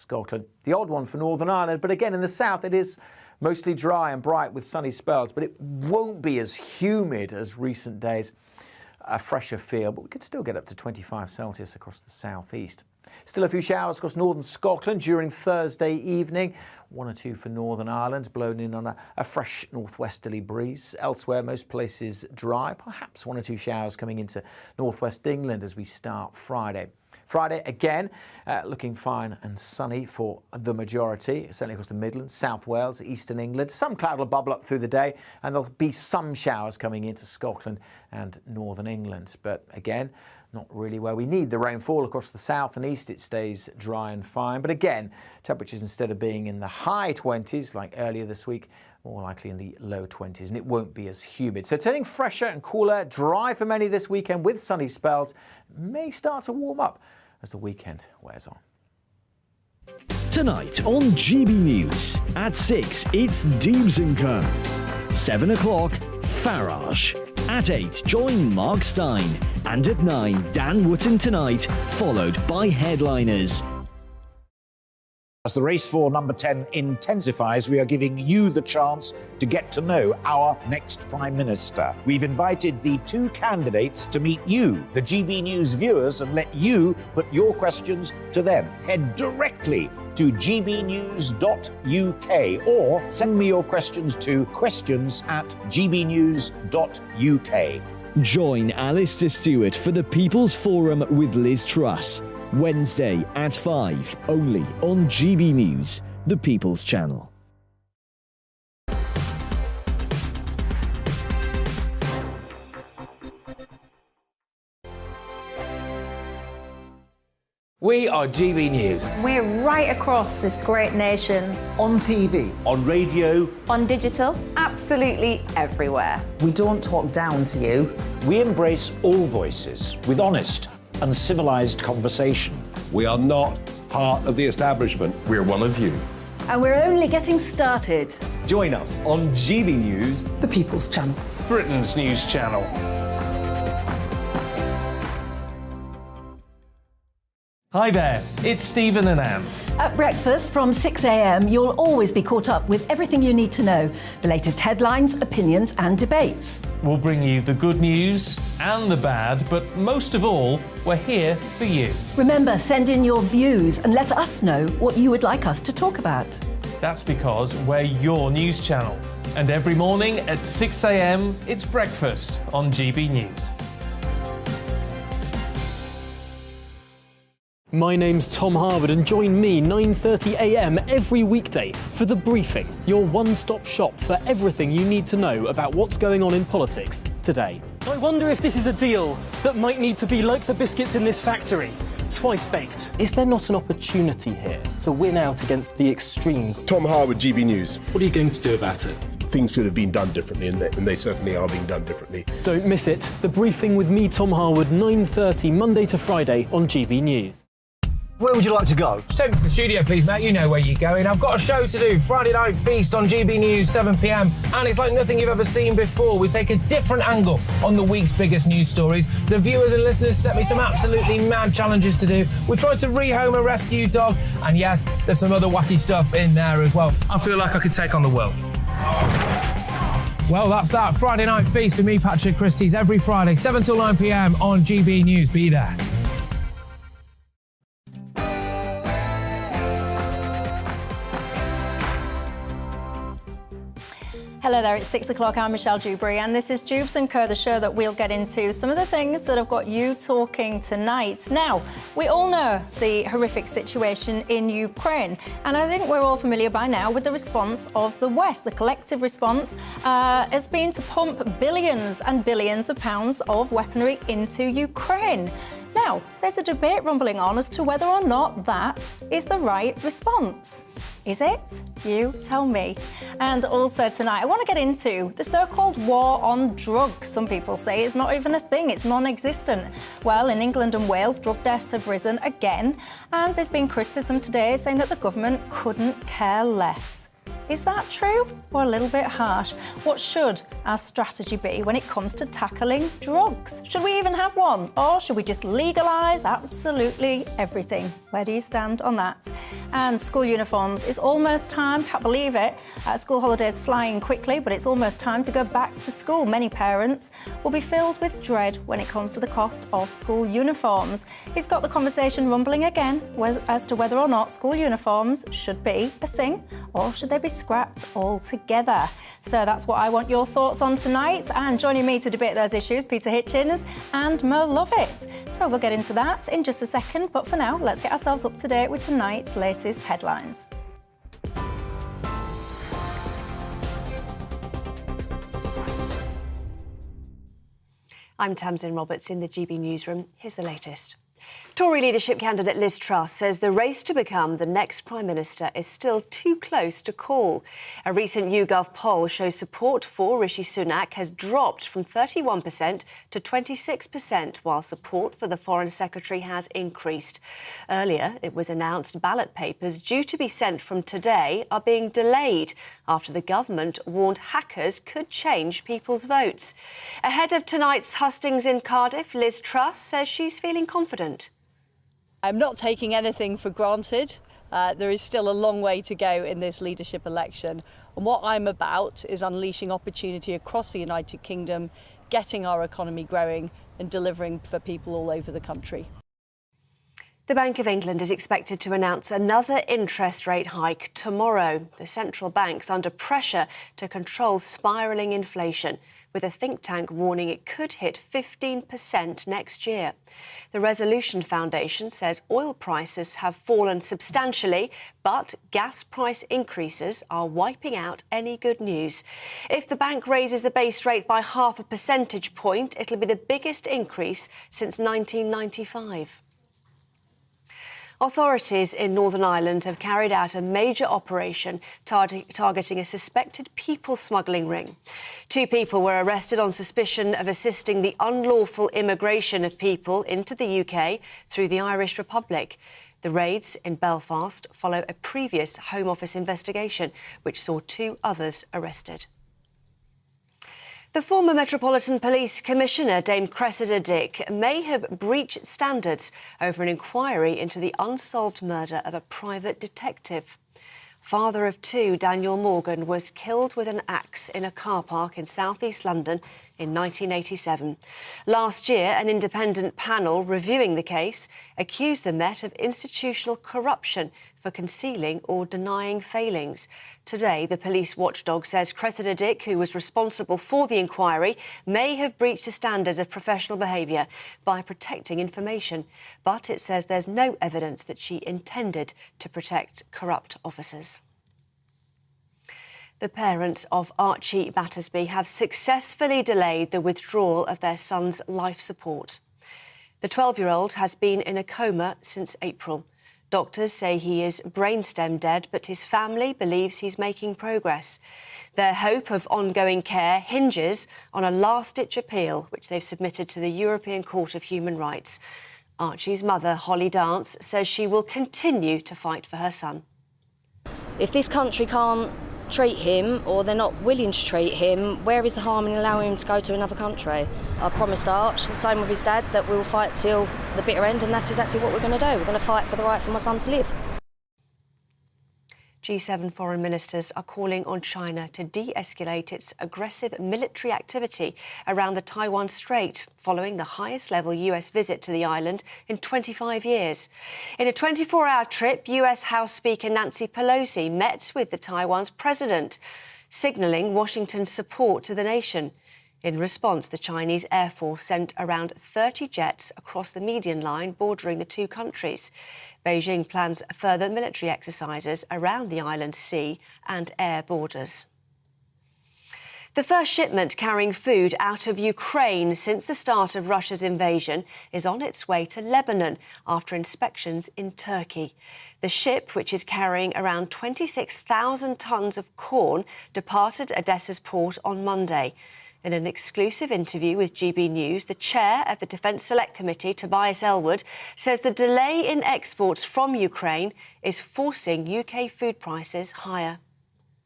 Scotland. The odd one for Northern Ireland, but again in the south it is mostly dry and bright with sunny spells, but it won't be as humid as recent days. A fresher feel, but we could still get up to 25 Celsius across the southeast. Still a few showers across northern Scotland during Thursday evening. 1 or 2 for Northern Ireland, blown in on a fresh northwesterly breeze. Elsewhere, most places dry, perhaps 1 or 2 showers coming into northwest England as we start Friday. Friday, again, looking fine and sunny for the majority, certainly across the Midlands, South Wales, eastern England. Some cloud will bubble up through the day, and there'll be some showers coming into Scotland and northern England. But again, not really where we need the rainfall. Across the south and east, it stays dry and fine. But again, temperatures, instead of being in the high 20s like earlier this week, more likely in the low 20s, and it won't be as humid. So turning fresher and cooler, dry for many this weekend with sunny spells, may start to warm up as the weekend wears on. Tonight on GB News, at 6, it's Dewbs & Co. 7 o'clock, Farage. At 8, join Mark Stein. And at 9, Dan Wootton Tonight, followed by headliners. As the race for number 10 intensifies, we are giving you the chance to get to know our next Prime Minister. We've invited the 2 candidates to meet you, the GB News viewers, and let you put your questions to them. Head directly to gbnews.uk or send me your questions to questions@gbnews.uk. Join Alistair Stewart for the People's Forum with Liz Truss. Wednesday at 5, only on GB News, the People's Channel. We are GB News. We're right across this great nation. On TV. On radio. On digital. Absolutely everywhere. We don't talk down to you. We embrace all voices with honest and civilised conversation. We are not part of the establishment. We're one of you. And we're only getting started. Join us on GB News, The People's Channel. Britain's news channel. Hi there, it's Stephen and Anne. At breakfast from 6 a.m, you'll always be caught up with everything you need to know, the latest headlines, opinions and debates. We'll bring you the good news and the bad, but most of all, we're here for you. Remember, send in your views and let us know what you would like us to talk about. That's because we're your news channel. And every morning at 6 a.m, it's breakfast on GB News. My name's Tom Harwood and join me 9:30 a.m. every weekday for The Briefing, your one-stop shop for everything you need to know about what's going on in politics today. I wonder if this is a deal that might need to be like the biscuits in this factory, twice baked. Is there not an opportunity here to win out against the extremes? Tom Harwood, GB News. What are you going to do about it? Things should have been done differently, and they certainly are being done differently. Don't miss it. The Briefing with me, Tom Harwood, 9:30 Monday to Friday on GB News. Where would you like to go? Just take me to the studio, please, mate. You know where you're going. I've got a show to do. Friday Night Feast on GB News, 7 p.m. And it's like nothing you've ever seen before. We take a different angle on the week's biggest news stories. The viewers and listeners set me some absolutely mad challenges to do. We tried to rehome a rescue dog. And yes, there's some other wacky stuff in there as well. I feel like I could take on the world. Well, that's that. Friday Night Feast with me, Patrick Christie's, every Friday, 7 till 9 p.m. on GB News. Be there. Hello there, it's 6 o'clock. I'm Michelle Dewberry, and this is Dewbs & Co, the show that we'll get into some of the things that have got you talking tonight. Now, we all know the horrific situation in Ukraine, and I think we're all familiar by now with the response of the West. The collective response has been to pump billions and billions of pounds of weaponry into Ukraine. Now, there's a debate rumbling on as to whether or not that is the right response. Is it? You tell me. And also tonight, I want to get into the so-called war on drugs. Some people say it's not even a thing, it's non-existent. Well, in England and Wales, drug deaths have risen again, and there's been criticism today saying that the government couldn't care less. Is that true or a little bit harsh? What should our strategy be when it comes to tackling drugs? Should we even have one? Or should we just legalise absolutely everything? Where do you stand on that? And school uniforms is almost time, can't believe it. School holidays flying quickly, but it's almost time to go back to school. Many parents will be filled with dread when it comes to the cost of school uniforms. It's got the conversation rumbling again as to whether or not school uniforms should be a thing or should they be scrapped altogether. So that's what I want your thoughts on tonight. And joining me to debate those issues, Peter Hitchens and Mo Lovett. So we'll get into that in just a second. But for now, let's get ourselves up to date with tonight's latest headlines. I'm Tamsin Roberts in the GB newsroom. Here's the latest. Tory leadership candidate Liz Truss says the race to become the next Prime Minister is still too close to call. A recent YouGov poll shows support for Rishi Sunak has dropped from 31% to 26%, while support for the Foreign Secretary has increased. Earlier, it was announced ballot papers due to be sent from today are being delayed after the government warned hackers could change people's votes. Ahead of tonight's hustings in Cardiff, Liz Truss says she's feeling confident. I'm not taking anything for granted. There is still a long way to go in this leadership election. And what I'm about is unleashing opportunity across the United Kingdom, getting our economy growing and delivering for people all over the country. The Bank of England is expected to announce another interest rate hike tomorrow. The central bank's under pressure to control spiralling inflation, with a think tank warning it could hit 15% next year. The Resolution Foundation says oil prices have fallen substantially, but gas price increases are wiping out any good news. If the bank raises the base rate by 0.5 percentage point, it'll be the biggest increase since 1995. Authorities in Northern Ireland have carried out a major operation targeting a suspected people smuggling ring. 2 people were arrested on suspicion of assisting the unlawful immigration of people into the UK through the Irish Republic. The raids in Belfast follow a previous Home Office investigation, which saw 2 others arrested. The former Metropolitan Police Commissioner, Dame Cressida Dick, may have breached standards over an inquiry into the unsolved murder of a private detective. Father of 2, Daniel Morgan, was killed with an axe in a car park in south-east London in 1987. Last year, an independent panel reviewing the case accused the Met of institutional corruption for concealing or denying failings. Today, the police watchdog says Cressida Dick, who was responsible for the inquiry, may have breached the standards of professional behaviour by protecting information. But it says there's no evidence that she intended to protect corrupt officers. The parents of Archie Battersby have successfully delayed the withdrawal of their son's life support. The 12-year-old has been in a coma since April. Doctors say he is brainstem dead, but his family believes he's making progress. Their hope of ongoing care hinges on a last-ditch appeal, which they've submitted to the European Court of Human Rights. Archie's mother, Holly Dance, says she will continue to fight for her son. If this country can't treat him, or they're not willing to treat him, where is the harm in allowing him to go to another country? I promised Arch, the same with his dad, that we'll fight till the bitter end, and that's exactly what we're going to do. We're going to fight for the right for my son to live. G7 foreign ministers are calling on China to de-escalate its aggressive military activity around the Taiwan Strait, following the highest-level US visit to the island in 25 years. In a 24-hour trip, US House Speaker Nancy Pelosi met with the Taiwan's president, signalling Washington's support to the nation. In response, the Chinese Air Force sent around 30 jets across the median line bordering the 2 countries. Beijing plans further military exercises around the island's sea and air borders. The first shipment carrying food out of Ukraine since the start of Russia's invasion is on its way to Lebanon after inspections in Turkey. The ship, which is carrying around 26,000 tonnes of corn, departed Odessa's port on Monday. In an exclusive interview with GB News, the chair of the Defence Select Committee, Tobias Elwood, says the delay in exports from Ukraine is forcing UK food prices higher.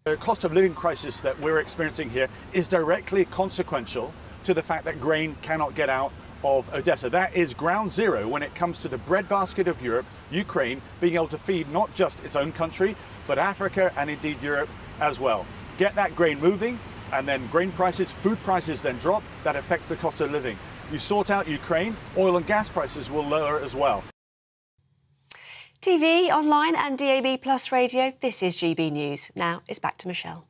The cost of living crisis that we're experiencing here is directly consequential to the fact that grain cannot get out of Odessa. That is ground zero when it comes to the breadbasket of Europe, Ukraine, being able to feed not just its own country, but Africa and indeed Europe as well. Get that grain moving, and then grain prices, food prices then drop. That affects the cost of living. You sort out Ukraine, oil and gas prices will lower as well. TV, online and DAB Plus radio, this is GB News. Now it's back to Michelle.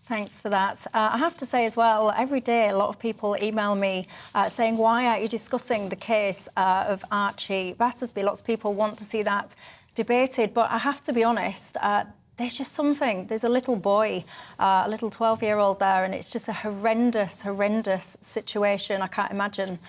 Thanks for that. I have to say as well, every day a lot of people email me saying, why aren't you discussing the case of Archie Battersby? Lots of people want to see that debated, but I have to be honest, there's just something. There's a little boy, a little 12-year-old there, and it's just a horrendous, horrendous situation. I can't imagine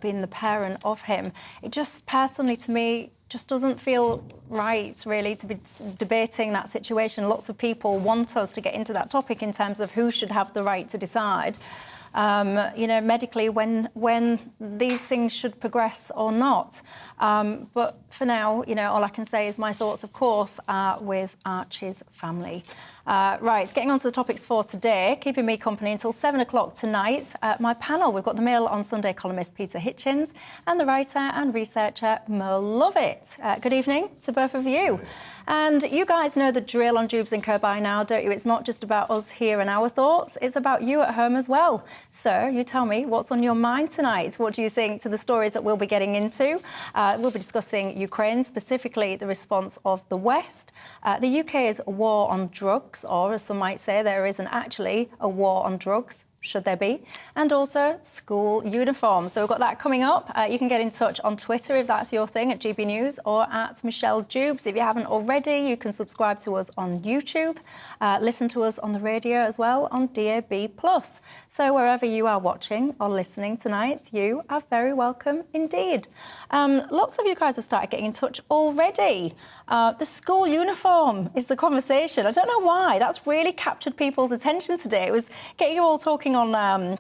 being the parent of him. It just personally, to me, just doesn't feel right, really, to be debating that situation. Lots of people want us to get into that topic in terms of who should have the right to decide, you know, medically when these things should progress or not. But for now, you know, all I can say is my thoughts, of course, are with Archie's family. Right, getting on to the topics for today, keeping me company until 7 o'clock tonight. My panel, we've got the Mail on Sunday columnist Peter Hitchens and the writer and researcher Mo Lovett. Good evening to both of you. And you guys know the drill on Dewbs and Co by now, don't you? It's not just about us here and our thoughts, it's about you at home as well. So you tell me what's on your mind tonight. What do you think to the stories that we'll be getting into? We'll be discussing Ukraine, specifically the response of the West, the UK's war on drugs, or as some might say, there isn't actually a war on drugs, should there be, and also school uniforms. So we've got that coming up. You can get in touch on Twitter if that's your thing, at GB News, or at Michelle Dewbs. If you haven't already, you can subscribe to us on YouTube, listen to us on the radio as well on DAB+. So wherever you are watching or listening tonight, you are very welcome indeed. Lots of you guys have started getting in touch already. The school uniform is the conversation. I don't know why. That's really captured people's attention today. It was getting you all talking on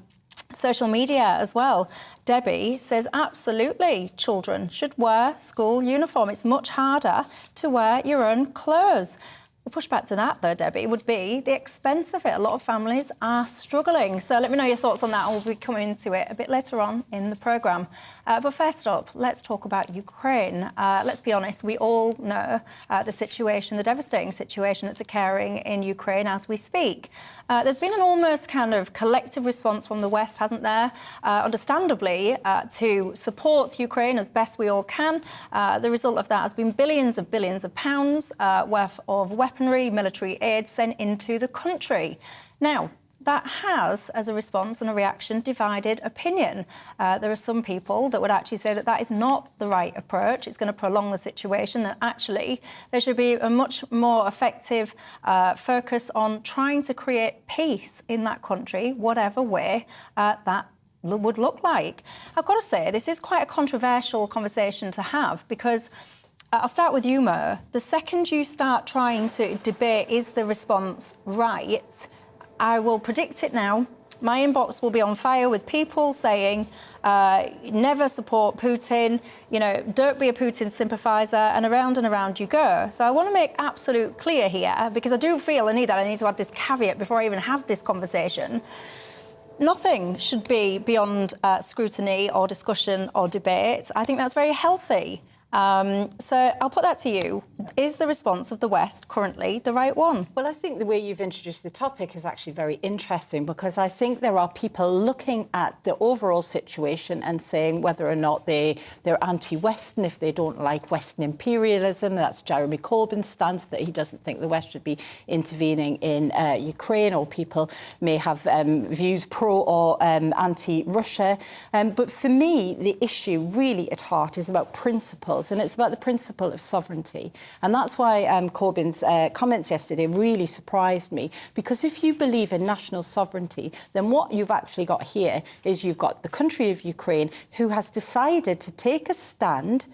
social media as well. Debbie says, absolutely, children should wear school uniform. It's much harder to wear your own clothes. The pushback to that, though, Debbie, would be the expense of it. A lot of families are struggling. So let me know your thoughts on that, and we'll be coming into it a bit later on in the programme. But first up, let's talk about Ukraine. Let's be honest, we all know the situation, the devastating situation that's occurring in Ukraine as we speak. There's been an almost kind of collective response from the West, hasn't there? Understandably, to support Ukraine as best we all can. The result of that has been billions of pounds worth of weaponry, military aid sent into the country. Now, that has, as a response and a reaction, divided opinion. There are some people that would actually say that that is not the right approach. It's going to prolong the situation, that actually there should be a much more effective focus on trying to create peace in that country, whatever way that would look like. I've got to say, this is quite a controversial conversation to have, because I'll start with you, Mo. The second you start trying to debate, is the response right, I will predict it now. My inbox will be on fire with people saying, never support Putin, you know, don't be a Putin sympathiser, and around you go. So I want to make absolute clear here, because I do feel I need to add this caveat before I even have this conversation. Nothing should be beyond scrutiny or discussion or debate. I think that's very healthy. So I'll put that to you. Is the response of the West currently the right one? Well, I think the way you've introduced the topic is actually very interesting, because I think there are people looking at the overall situation and saying whether or not they're anti-Western, if they don't like Western imperialism. That's Jeremy Corbyn's stance, that he doesn't think the West should be intervening in Ukraine, or people may have views pro or anti-Russia. But for me, the issue really at heart is about principles. And it's about the principle of sovereignty. And that's why Corbyn's comments yesterday really surprised me, because if you believe in national sovereignty, then what you've actually got here is you've got the country of Ukraine, who has decided to take a stand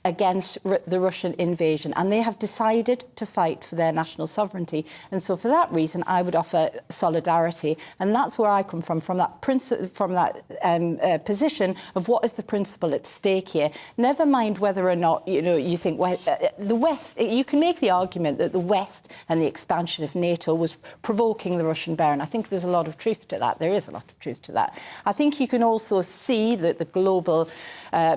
against the Russian invasion, and they have decided to fight for their national sovereignty. And so for that reason, I would offer solidarity. And that's where I come from that position of what is the principle at stake here. Never mind whether or not, you think the West, you can make the argument that the West and the expansion of NATO was provoking the Russian bear, and I think there's a lot of truth to that. There is a lot of truth to that. I think you can also see that the global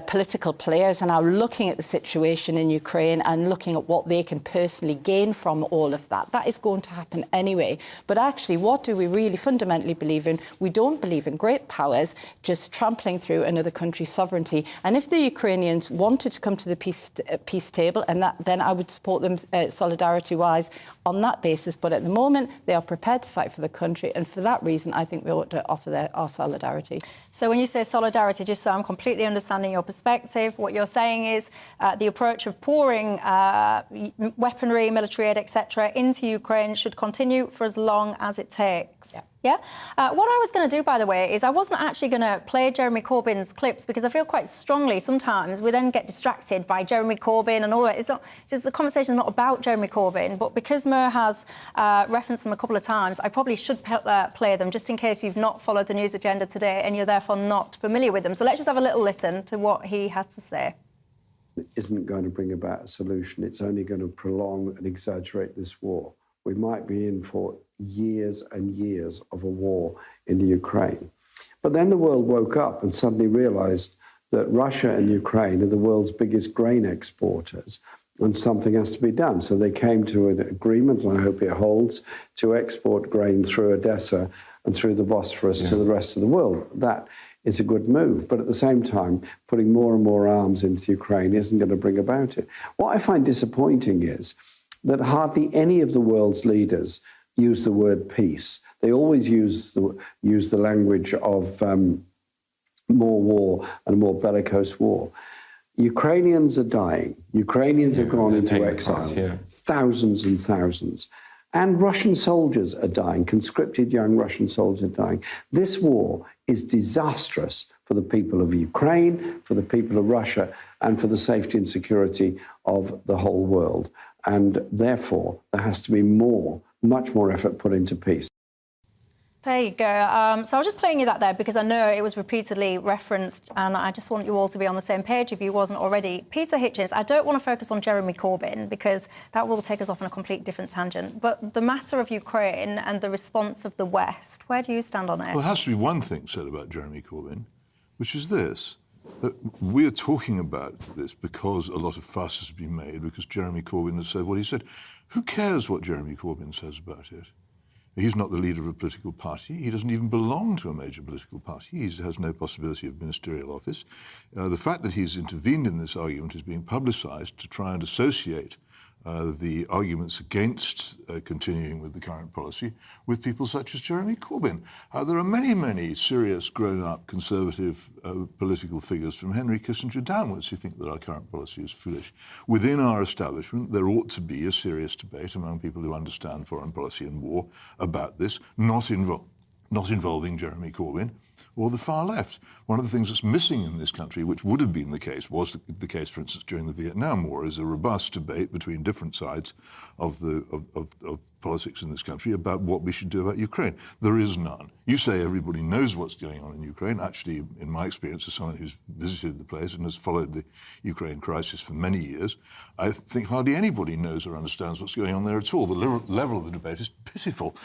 political players are now looking at the situation in Ukraine and looking at what they can personally gain from all of that. That is going to happen anyway. But actually, what do we really fundamentally believe in? We don't believe in great powers just trampling through another country's sovereignty. And if the Ukrainians wanted to come to the peace table, then I would support them solidarity-wise on that basis. But at the moment, they are prepared to fight for the country. And for that reason, I think we ought to offer our solidarity. So when you say solidarity, just so I'm completely understanding your perspective, what you're saying is the approach of pouring weaponry, military aid, etc., into Ukraine should continue for as long as it takes. Yeah. What I was going to do, by the way, is I wasn't actually going to play Jeremy Corbyn's clips because I feel quite strongly sometimes we then get distracted by Jeremy Corbyn and all that. The conversation is not about Jeremy Corbyn, but because Mer has referenced them a couple of times, I probably should play them just in case you've not followed the news agenda today and you're therefore not familiar with them. So let's just have a little listen to what he had to say. It isn't going to bring about a solution. It's only going to prolong and exaggerate this war. We might be in for years and years of a war in the Ukraine. But then the world woke up and suddenly realized that Russia and Ukraine are the world's biggest grain exporters, and something has to be done. So they came to an agreement, and I hope it holds, to export grain through Odessa and through the Bosphorus to the rest of the world. That is a good move. But at the same time, putting more and more arms into Ukraine isn't going to bring about it. What I find disappointing is that hardly any of the world's leaders use the word peace. They always use the language of more war and more bellicose war. Ukrainians are dying. Ukrainians have gone into exile, thousands and thousands. And Russian soldiers are dying, conscripted young Russian soldiers are dying. This war is disastrous for the people of Ukraine, for the people of Russia, and for the safety and security of the whole world. And therefore, there has to be much more effort put into peace. There you go. So I was just playing you that there because I know it was repeatedly referenced and I just want you all to be on the same page if you wasn't already. Peter Hitchens, I don't want to focus on Jeremy Corbyn because that will take us off on a complete different tangent. But the matter of Ukraine and the response of the West, where do you stand on it? Well, there has to be one thing said about Jeremy Corbyn, which is this. That we are talking about this because a lot of fuss has been made, because Jeremy Corbyn has said what he said. Who cares what Jeremy Corbyn says about it? He's not the leader of a political party. He doesn't even belong to a major political party. He has no possibility of ministerial office. The fact that he's intervened in this argument is being publicised to try and associate the arguments against continuing with the current policy with people such as Jeremy Corbyn. There are many, many serious grown-up conservative political figures from Henry Kissinger downwards who think that our current policy is foolish. Within our establishment, there ought to be a serious debate among people who understand foreign policy and war about this, not involving Jeremy Corbyn or the far left. One of the things that's missing in this country, which would have been the case, was the case, for instance, during the Vietnam War, is a robust debate between different sides of politics in this country about what we should do about Ukraine. There is none. You say everybody knows what's going on in Ukraine. Actually, in my experience as someone who's visited the place and has followed the Ukraine crisis for many years, I think hardly anybody knows or understands what's going on there at all. The level of the debate is pitiful.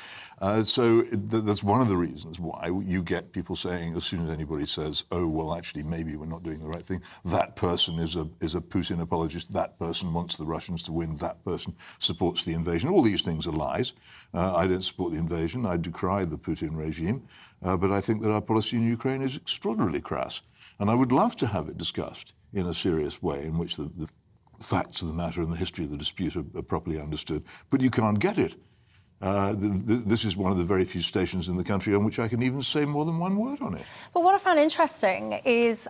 So that's one of the reasons why you get people saying, as soon as anybody says, oh, well, actually, maybe we're not doing the right thing, that person is a Putin apologist, that person wants the Russians to win, that person supports the invasion. All these things are lies. I don't support the invasion. I decry the Putin regime. But I think that our policy in Ukraine is extraordinarily crass. And I would love to have it discussed in a serious way in which the facts of the matter and the history of the dispute are properly understood. But you can't get it. This is one of the very few stations in the country on which I can even say more than one word on it. But what I found interesting is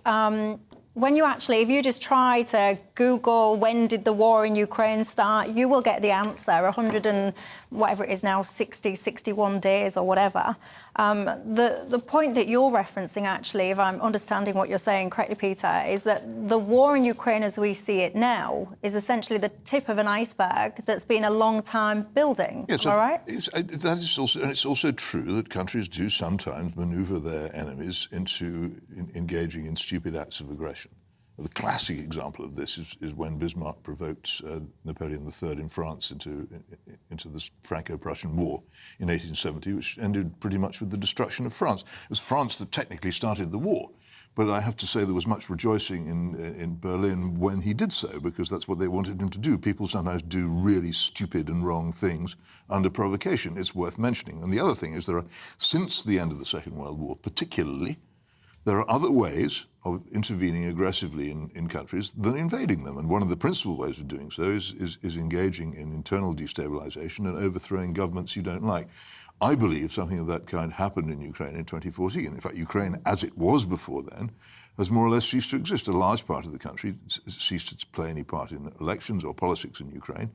when you actually, if you just try to Google when did the war in Ukraine start, you will get the answer, 100 and whatever it is now, 60, 61 days or whatever. The point that you're referencing, actually, if I'm understanding what you're saying correctly, Peter, is that the war in Ukraine as we see it now is essentially the tip of an iceberg that's been a long time building. Yes, all right? That is also, and it's also true that countries do sometimes manoeuvre their enemies into engaging in stupid acts of aggression. The classic example of this is when Bismarck provoked Napoleon III in France into the Franco-Prussian War in 1870, which ended pretty much with the destruction of France. It was France that technically started the war, but I have to say there was much rejoicing in Berlin when he did so, because that's what they wanted him to do. People sometimes do really stupid and wrong things under provocation. It's worth mentioning. And the other thing is since the end of the Second World War particularly, there are other ways of intervening aggressively in countries than invading them. And one of the principal ways of doing so is engaging in internal destabilization and overthrowing governments you don't like. I believe something of that kind happened in Ukraine in 2014. In fact, Ukraine, as it was before then, has more or less ceased to exist. A large part of the country ceased to play any part in elections or politics in Ukraine,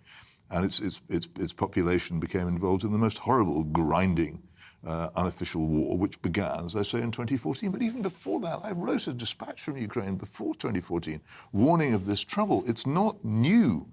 and its population became involved in the most horrible, grinding, unofficial war, which began, as I say, in 2014. But even before that, I wrote a dispatch from Ukraine before 2014 warning of this trouble. It's not new.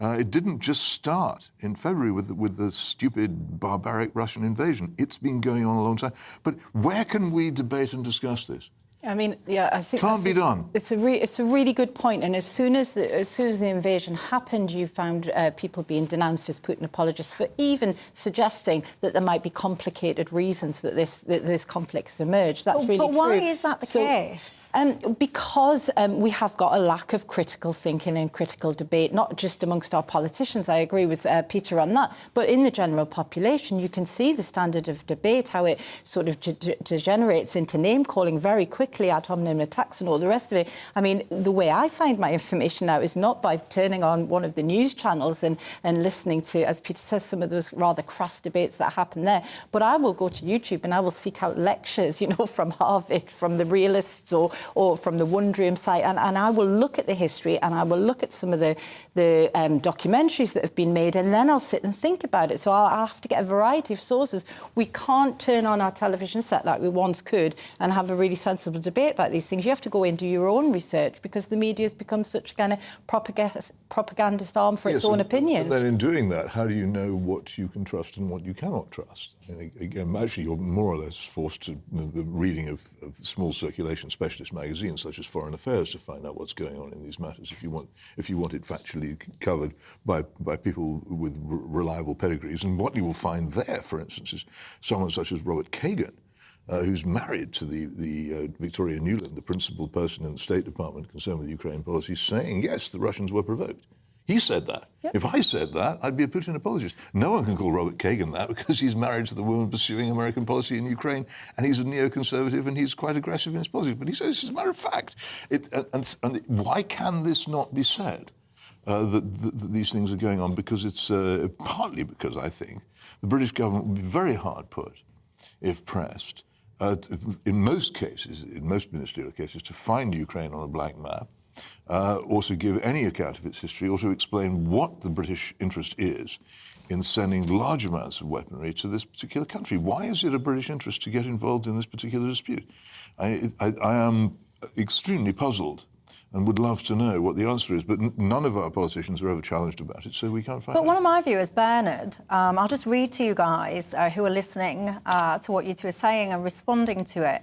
It didn't just start in February with the stupid, barbaric Russian invasion. It's been going on a long time. But where can we debate and discuss this? I mean, yeah, I think can't be done. It's a really good point. And as soon as the invasion happened, you found people being denounced as Putin apologists for even suggesting that there might be complicated reasons that this conflict has emerged. That's really true. But why is that the case? Because we have got a lack of critical thinking and critical debate, not just amongst our politicians. I agree with Peter on that, but in the general population, you can see the standard of debate, how it sort of degenerates into name calling very quickly. Ad hominem attacks and all the rest of it. I mean, the way I find my information now is not by turning on one of the news channels and listening to, as Peter says, some of those rather crass debates that happen there, but I will go to YouTube and I will seek out lectures, from Harvard, from the realists or from the Wondrium site, and I will look at the history and I will look at some of the documentaries that have been made, and then I'll sit and think about it. So I'll have to get a variety of sources. We can't turn on our television set like we once could and have a really sensible debate about these things. You have to go into your own research because the media has become such a kind of propagandist arm for its own opinion. Then in doing that, how do you know what you can trust and what you cannot trust? And again, actually, you're more or less forced to the reading of small circulation specialist magazines such as Foreign Affairs to find out what's going on in these matters if you want it factually covered by people with reliable pedigrees. And what you will find there, for instance, is someone such as Robert Kagan, who's married to the Victoria Nuland, the principal person in the State Department concerned with Ukraine policy, saying, yes, the Russians were provoked. He said that. Yep. If I said that, I'd be a Putin apologist. No one can call Robert Kagan that because he's married to the woman pursuing American policy in Ukraine, and he's a neoconservative and he's quite aggressive in his policy. But he says this is a matter of fact. And why can this not be said? That these things are going on? Because it's partly because I think the British government would be very hard put, if pressed, in most cases, in most ministerial cases, to find Ukraine on a blank map, or to give any account of its history, or to explain what the British interest is in sending large amounts of weaponry to this particular country. Why is it a British interest to get involved in this particular dispute? I am extremely puzzled and would love to know what the answer is, but none of our politicians are ever challenged about it, so we can't find out. But one of my viewers, Bernard, I'll just read to you guys who are listening to what you two are saying and responding to it.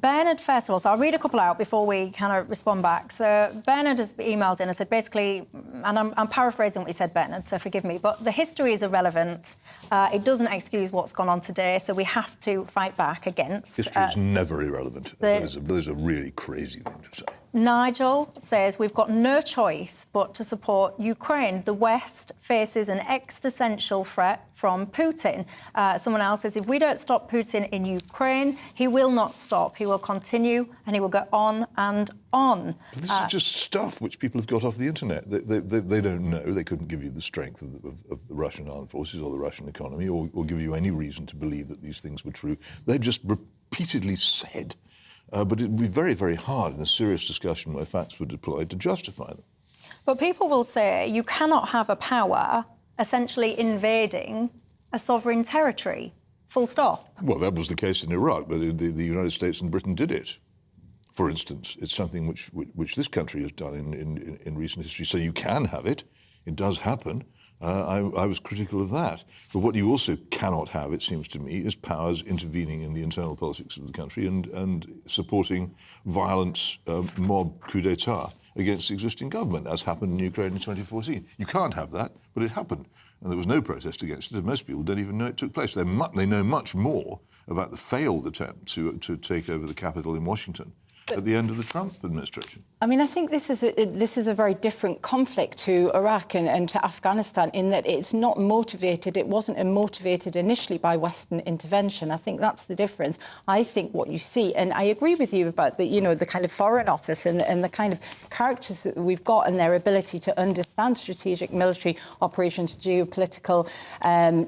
Bernard, first of all, so I'll read a couple out before we kind of respond back. So Bernard has emailed in and said basically, and I'm paraphrasing what he said, Bernard, so forgive me, but the history is irrelevant. It doesn't excuse what's gone on today, so we have to fight back against... History is never irrelevant. That is a really crazy thing to say. Nigel says we've got no choice but to support Ukraine. The West faces an existential threat from Putin. Someone else says if we don't stop Putin in Ukraine, he will not stop. He will continue and he will go on and on. But this is just stuff which people have got off the internet. They don't know. They couldn't give you the strength of the Russian armed forces or the Russian economy or give you any reason to believe that these things were true. They've just repeatedly said but it would be very, very hard in a serious discussion where facts were deployed to justify them. But people will say you cannot have a power essentially invading a sovereign territory, full stop. Well, that was the case in Iraq, but the United States and Britain did it. For instance, it's something which this country has done in recent history. So you can have it. It does happen. I was critical of that. But what you also cannot have, it seems to me, is powers intervening in the internal politics of the country and supporting violent mob coup d'etat against the existing government, as happened in Ukraine in 2014. You can't have that, but it happened. And there was no protest against it, and most people don't even know it took place. They know much more about the failed attempt to take over the Capitol in Washington at the end of the Trump administration. I mean, I think this is a very different conflict to Iraq and to Afghanistan in that it's not motivated, it wasn't motivated initially by Western intervention. I think that's the difference. I think what you see, and I agree with you about the kind of Foreign Office and the kind of characters that we've got and their ability to understand strategic military operations, geopolitical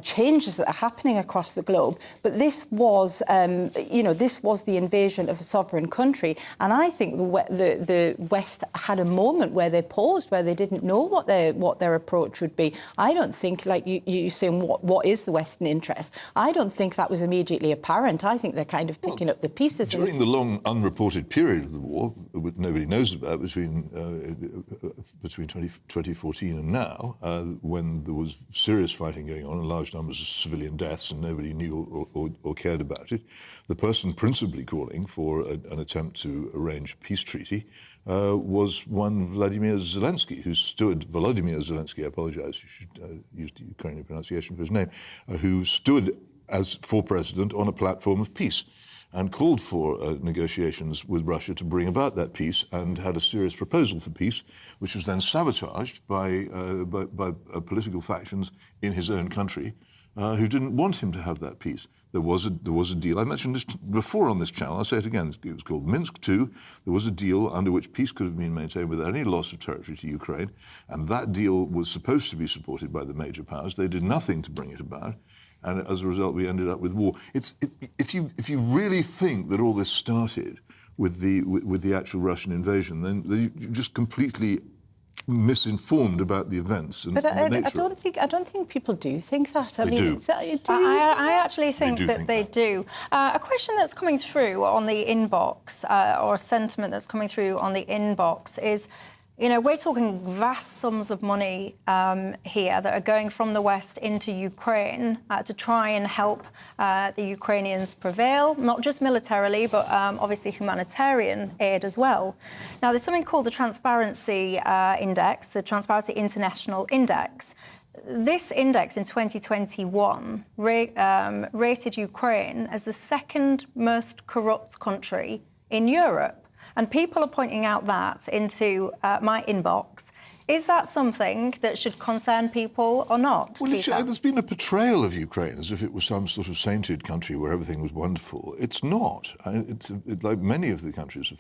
changes that are happening across the globe. But this was, this was the invasion of a sovereign country. And I think the West had a moment where they paused, where they didn't know what their approach would be. I don't think, like you saying, what is the Western interest? I don't think that was immediately apparent. I think they're kind of picking up the pieces. During the long unreported period of the war, which nobody knows about, between 2014 and now, when there was serious fighting going on and large numbers of civilian deaths and nobody knew or cared about it, the person principally calling for an attempt to arrange a peace treaty was one Volodymyr Zelensky, I apologize, you should use the Ukrainian pronunciation for his name, who stood for president on a platform of peace and called for negotiations with Russia to bring about that peace, and had a serious proposal for peace, which was then sabotaged by political factions in his own country who didn't want him to have that peace. There was a deal. I mentioned this before on this channel. I'll say it again. It was called Minsk II. There was a deal under which peace could have been maintained without any loss of territory to Ukraine, and that deal was supposed to be supported by the major powers. They did nothing to bring it about, and as a result, we ended up with war. If you really think that all this started with the actual Russian invasion, then you're just completely misinformed about the events and but the nature. I don't think people do think that. They do. I actually think that they do. A question that's coming through on the inbox, or a sentiment that's coming through on the inbox is, we're talking vast sums of money here that are going from the West into Ukraine to try and help the Ukrainians prevail, not just militarily, but obviously humanitarian aid as well. Now, there's something called the Transparency Index, the Transparency International Index. This index in 2021 rated Ukraine as the second most corrupt country in Europe. And people are pointing out that into my inbox. Is that something that should concern people or not? Well, there's been a portrayal of Ukraine as if it was some sort of sainted country where everything was wonderful. It's not. It's like many of the countries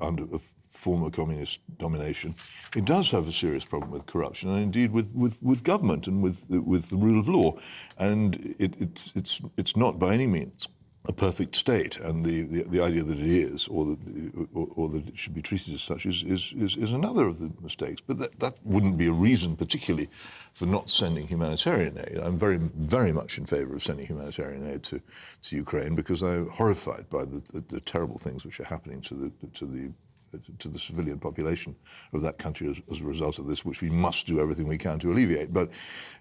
under former communist domination. It does have a serious problem with corruption, and indeed with government and with the rule of law. And it's not by any means a perfect state, and the idea that it is, or that it should be treated as such, is another of the mistakes. But that wouldn't be a reason, particularly, for not sending humanitarian aid. I'm very, very much in favour of sending humanitarian aid to Ukraine, because I'm horrified by the terrible things which are happening to the civilian population of that country as a result of this, which we must do everything we can to alleviate. But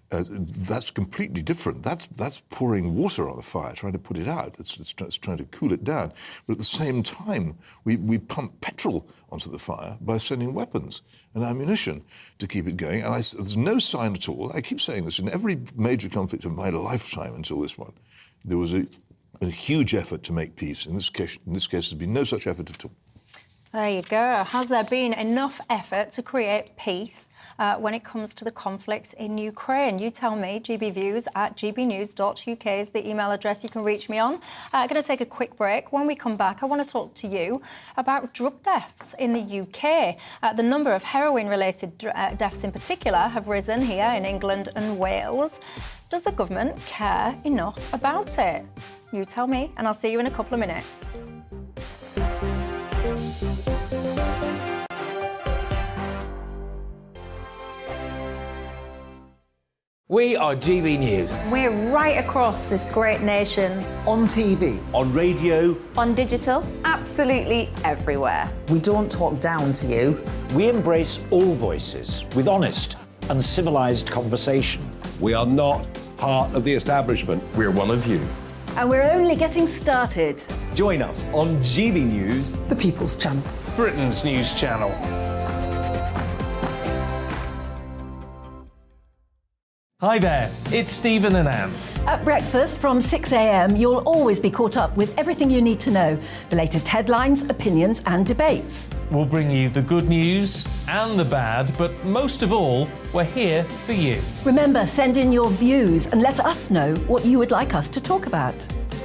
that's completely different. That's pouring water on a fire, trying to put it out. It's trying to cool it down. But at the same time, we pump petrol onto the fire by sending weapons and ammunition to keep it going. And there's no sign at all. I keep saying this in every major conflict of my lifetime until this one. There was a huge effort to make peace. In this case, there's been no such effort at all. There you go. Has there been enough effort to create peace when it comes to the conflicts in Ukraine? You tell me. gbviews@gbnews.uk is the email address you can reach me on. I'm going to take a quick break. When we come back, I want to talk to you about drug deaths in the UK. The number of heroin-related deaths in particular have risen here in England and Wales. Does the government care enough about it? You tell me, and I'll see you in a couple of minutes. We are GB News. We're right across this great nation. On TV. On radio. On digital. Absolutely everywhere. We don't talk down to you. We embrace all voices with honest and civilised conversation. We are not part of the establishment. We're one of you. And we're only getting started. Join us on GB News, The People's Channel. Britain's news channel. Hi there, it's Stephen and Anne. At breakfast from 6 a.m, you'll always be caught up with everything you need to know, the latest headlines, opinions and debates. We'll bring you the good news and the bad, but most of all, we're here for you. Remember, send in your views and let us know what you would like us to talk about.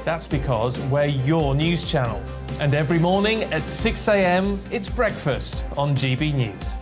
That's because we're your news channel. And every morning at 6 a.m, it's breakfast on GB News.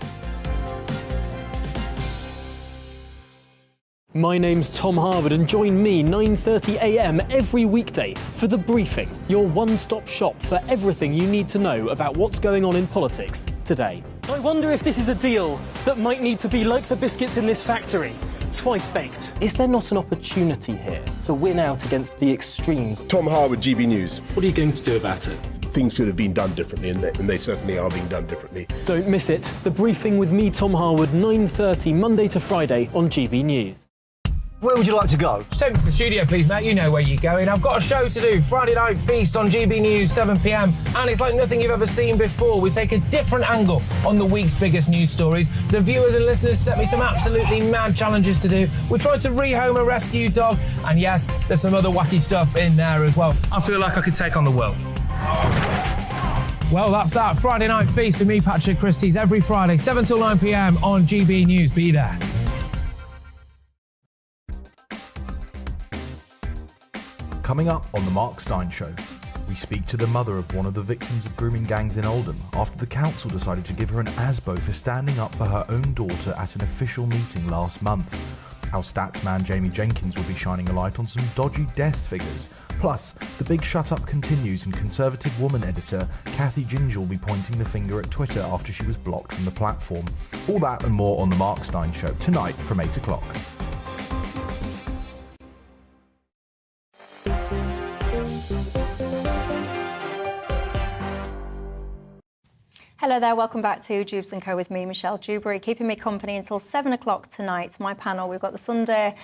My name's Tom Harwood and join me 9:30 a.m. every weekday for The Briefing, your one-stop shop for everything you need to know about what's going on in politics today. I wonder if this is a deal that might need to be like the biscuits in this factory, twice baked. Is there not an opportunity here to win out against the extremes? Tom Harwood, GB News. What are you going to do about it? Things should have been done differently, and they certainly are being done differently. Don't miss it. The Briefing with me, Tom Harwood, 9:30 Monday to Friday on GB News. Where would you like to go? Just take me to the studio, please, mate. You know where you're going. I've got a show to do. Friday Night Feast on GB News, 7 p.m. And it's like nothing you've ever seen before. We take a different angle on the week's biggest news stories. The viewers and listeners set me some absolutely mad challenges to do. We tried to rehome a rescue dog. And yes, there's some other wacky stuff in there as well. I feel like I could take on the world. Well, that's that. Friday Night Feast with me, Patrick Christie's, every Friday, 7 till 9 p.m. on GB News. Be there. Coming up on The Mark Stein Show, we speak to the mother of one of the victims of grooming gangs in Oldham after the council decided to give her an ASBO for standing up for her own daughter at an official meeting last month. How statsman Jamie Jenkins will be shining a light on some dodgy death figures. Plus, the big shut-up continues and Conservative Woman editor Kathy Ginger will be pointing the finger at Twitter after she was blocked from the platform. All that and more on The Mark Stein Show tonight from 8 o'clock. Hello there, welcome back to Dewbs & Co with me, Michelle Dewberry, keeping me company until 7 o'clock tonight. My panel, we've got the Sunday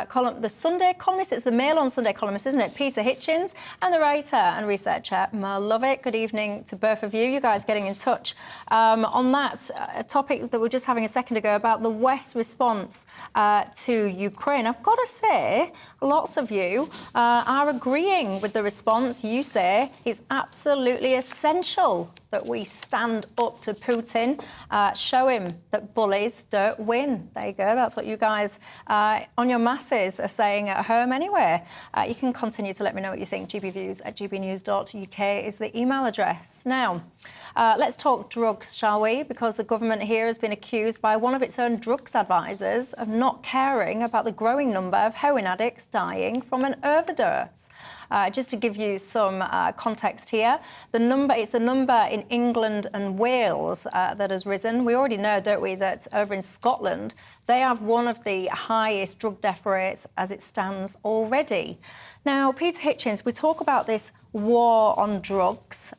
columnist, it's the Mail on Sunday columnist, isn't it? Peter Hitchens, and the writer and researcher, Mer Lovett. Good evening to both of you. You guys getting in touch on that topic that we were just having a second ago about the West's response to Ukraine. I've got to say, lots of you are agreeing with the response. You say it's absolutely essential that we stand up to Putin, show him that bullies don't win. There you go. That's what you guys on your masses are saying at home anyway. You can continue to let me know what you think. gbviews@gbnews.uk is the email address. Now, let's talk drugs, shall we? Because the government here has been accused by one of its own drugs advisors of not caring about the growing number of heroin addicts dying from an overdose. Just to give you some context here, it's the number in England and Wales that has risen. We already know, don't we, that over in Scotland, they have one of the highest drug death rates as it stands already. Now, Peter Hitchens, we talk about this war on drugs.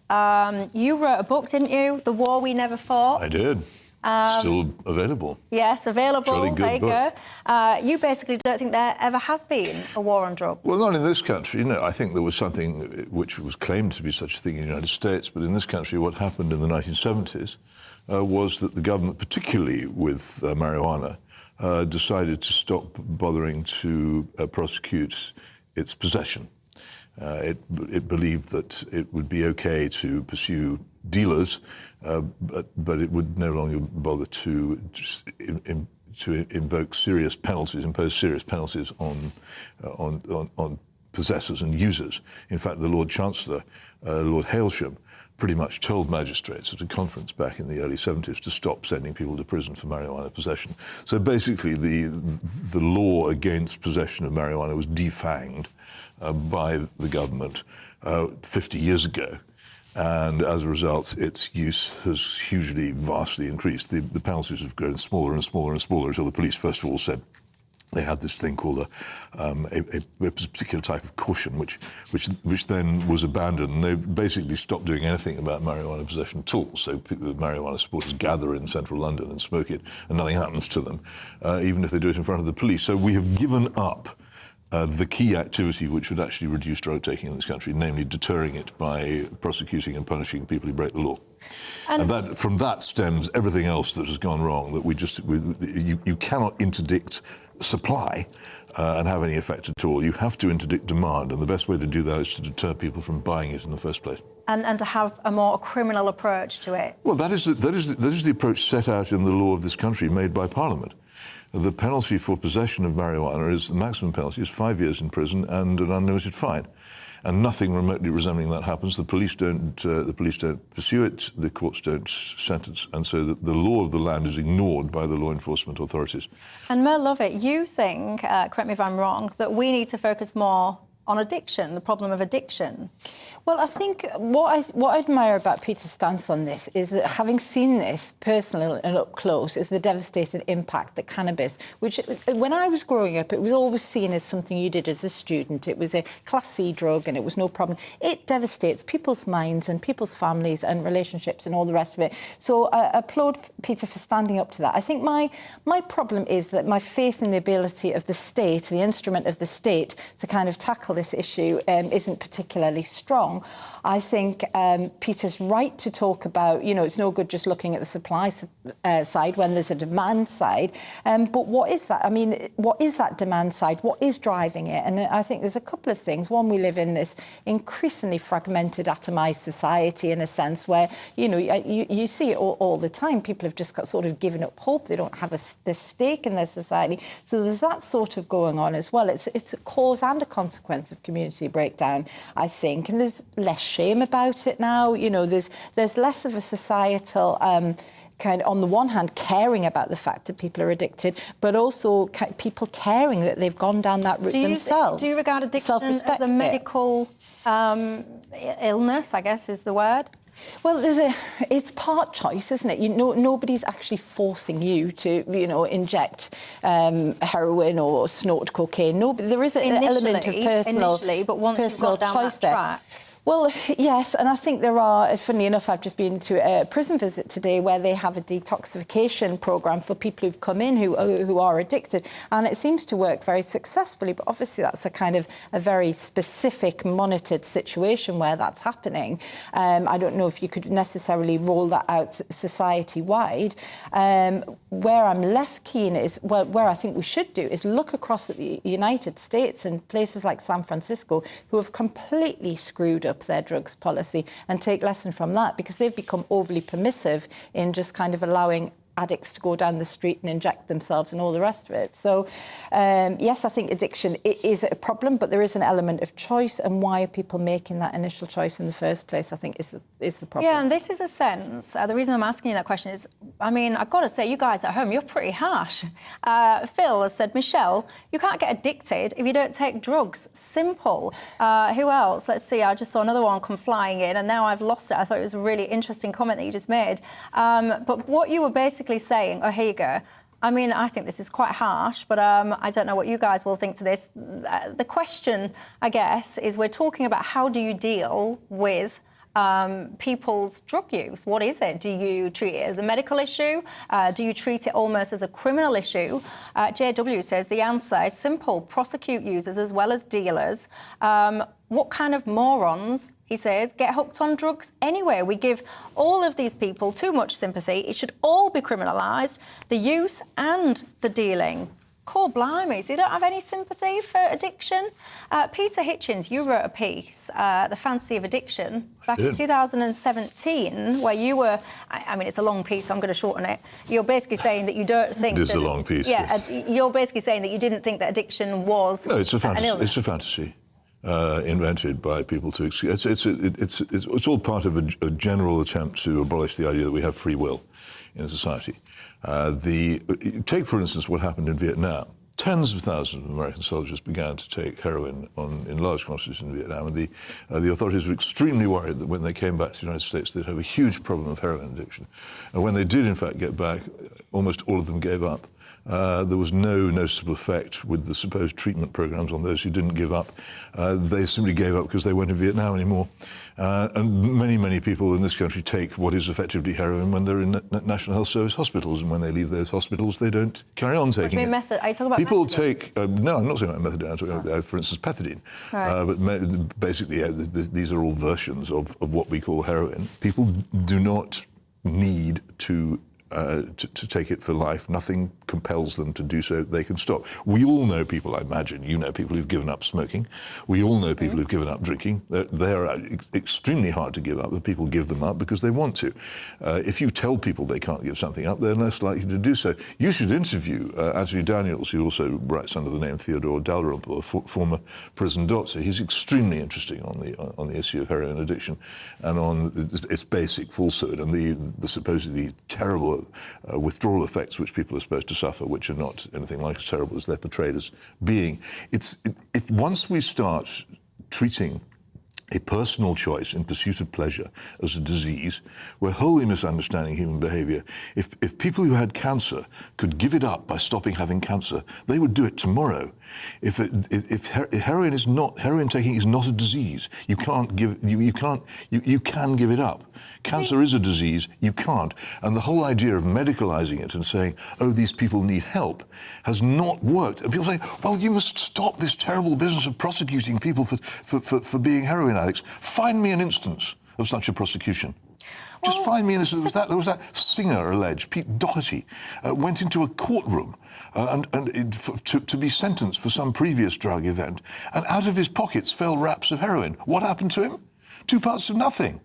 You wrote a book, didn't you? The War We Never Fought. I did. Still available. Yes, available. Really good there you book. go. You basically don't think there ever has been a war on drugs? Well, not in this country. No, I think there was something which was claimed to be such a thing in the United States, but in this country what happened in the 1970s was that the government, particularly with marijuana, decided to stop bothering to prosecute its possession. It believed that it would be okay to pursue dealers, but it would no longer bother to invoke serious penalties, impose serious penalties on possessors and users. In fact, the Lord Chancellor, Lord Hailsham, pretty much told magistrates at a conference back in the early 70s to stop sending people to prison for marijuana possession. So basically, the law against possession of marijuana was defanged by the government 50 years ago. And as a result, its use has hugely, vastly increased. The penalties have grown smaller and smaller and smaller until the police, first of all, said, they had this thing called a particular type of caution, which then was abandoned. And they basically stopped doing anything about marijuana possession at all. So people with marijuana supporters gather in central London and smoke it, and nothing happens to them, even if they do it in front of the police. So we have given up the key activity which would actually reduce drug taking in this country, namely deterring it by prosecuting and punishing people who break the law. And that, from that stems everything else that has gone wrong, that you cannot interdict supply and have any effect at all. You have to interdict demand, and the best way to do that is to deter people from buying it in the first place. And to have a more criminal approach to it. Well, that is the approach set out in the law of this country, made by Parliament. The penalty for possession of marijuana is, the maximum penalty is 5 years in prison and an unlimited fine. And nothing remotely resembling that happens. The police don't pursue it, the courts don't sentence, and so the law of the land is ignored by the law enforcement authorities. And Mer Lovett, you think, correct me if I'm wrong, that we need to focus more on addiction, the problem of addiction? Well, I think what I admire about Peter's stance on this is that, having seen this personally and up close, is the devastating impact that cannabis, which when I was growing up, it was always seen as something you did as a student. It was a Class C drug and it was no problem. It devastates people's minds and people's families and relationships and all the rest of it. So I applaud Peter for standing up to that. I think my problem is that my faith in the ability of the state, the instrument of the state, to kind of tackle this issue isn't particularly strong. I think Peter's right to talk about, it's no good just looking at the supply side when there's a demand side. But what is that? I mean, what is that demand side? What is driving it? And I think there's a couple of things. One, we live in this increasingly fragmented, atomized society, in a sense where, you see it all the time. People have just sort of given up hope. They don't have the stake in their society. So there's that sort of going on as well. It's a cause and a consequence of community breakdown, I think. And there's less shame about it now. There's less of a societal kind of, on the one hand, caring about the fact that people are addicted, but also people caring that they've gone down that route themselves. Do you regard addiction as a medical illness, I guess is the word? Well, it's part choice, isn't it? Nobody's actually forcing you to, inject heroin or snort cocaine. There is an element of personal but once you've got down choice that track. Well, yes, and I think there are, funnily enough, I've just been to a prison visit today where they have a detoxification programme for people who've come in who are addicted, and it seems to work very successfully, but obviously that's a kind of a very specific monitored situation where that's happening. I don't know if you could necessarily roll that out society-wide. Where I'm less keen is, where I think we should do, is look across at the United States and places like San Francisco who have completely screwed up their drugs policy, and take lesson from that, because they've become overly permissive in just kind of allowing addicts to go down the street and inject themselves and all the rest of it. So, yes, I think addiction is a problem, but there is an element of choice, and why are people making that initial choice in the first place, I think, is the problem. Yeah, and this is a sense. The reason I'm asking you that question is, I mean, I've got to say, you guys at home, you're pretty harsh. Phil has said, Michelle, you can't get addicted if you don't take drugs. Simple. Who else? Let's see, I just saw another one come flying in, and now I've lost it. I thought it was a really interesting comment that you just made. But what you were basically saying, here you go. I mean, I think this is quite harsh, but I don't know what you guys will think to this. The question, I guess, is we're talking about how do you deal with people's drug use? What is it? Do you treat it as a medical issue? Do you treat it almost as a criminal issue? JW says the answer is simple. Prosecute users as well as dealers. What kind of morons, he says, get hooked on drugs anyway? We give all of these people too much sympathy. It should all be criminalised, the use and the dealing. Core blimeys, they don't have any sympathy for addiction. Peter Hitchens, you wrote a piece, The Fantasy of Addiction, back in 2017, where you were, I mean, it's a long piece, so I'm going to shorten it. You're basically saying that you don't think... It is a long piece. Yeah, yes. You're basically saying that you didn't think that addiction was No, it's a fantasy. An illness. It's a fantasy. Invented by people to... It's all part of a general attempt to abolish the idea that we have free will in a society. Take, for instance, what happened in Vietnam. Tens of thousands of American soldiers began to take heroin in large quantities in Vietnam, and the authorities were extremely worried that when they came back to the United States, they'd have a huge problem of heroin addiction. And when they did, in fact, get back, almost all of them gave up There was no noticeable effect with the supposed treatment programs on those who didn't give up. They simply gave up because they weren't in Vietnam anymore. And many, many people in this country take what is effectively heroin when they're in National Health Service hospitals, and when they leave those hospitals, they don't carry on taking it. Are you talking about people methadone? take, no, I'm not talking about methadone, I'm talking about, for instance, pethidine. Right. But basically, these are all versions of what we call heroin. People do not need to take it for life. Nothing compels them to do so. They can stop. We all know people, I imagine, you know people who've given up smoking. We all know people who've given up drinking. They're extremely hard to give up, but people give them up because they want to. If you tell people they can't give something up, they're less likely to do so. You should interview Anthony Daniels, who also writes under the name Theodore Dalrymple, a former prison doctor. He's extremely interesting on the issue of heroin addiction and on its basic falsehood and the supposedly terrible withdrawal effects which people are supposed to suffer, which are not anything like as terrible as they're portrayed as being. If once we start treating a personal choice in pursuit of pleasure as a disease, we're wholly misunderstanding human behaviour. If people who had cancer could give it up by stopping having cancer, they would do it tomorrow. If heroin taking is not a disease, you can give it up. Cancer is a disease, you can't. And the whole idea of medicalising it and saying, oh, these people need help, has not worked. And people say, well, you must stop this terrible business of prosecuting people for being heroin addicts. Find me an instance of such a prosecution. Just find me an instance. There was that singer, alleged, Pete Doherty, went into a courtroom to be sentenced for some previous drug event, and out of his pockets fell wraps of heroin. What happened to him? 2 parts of nothing.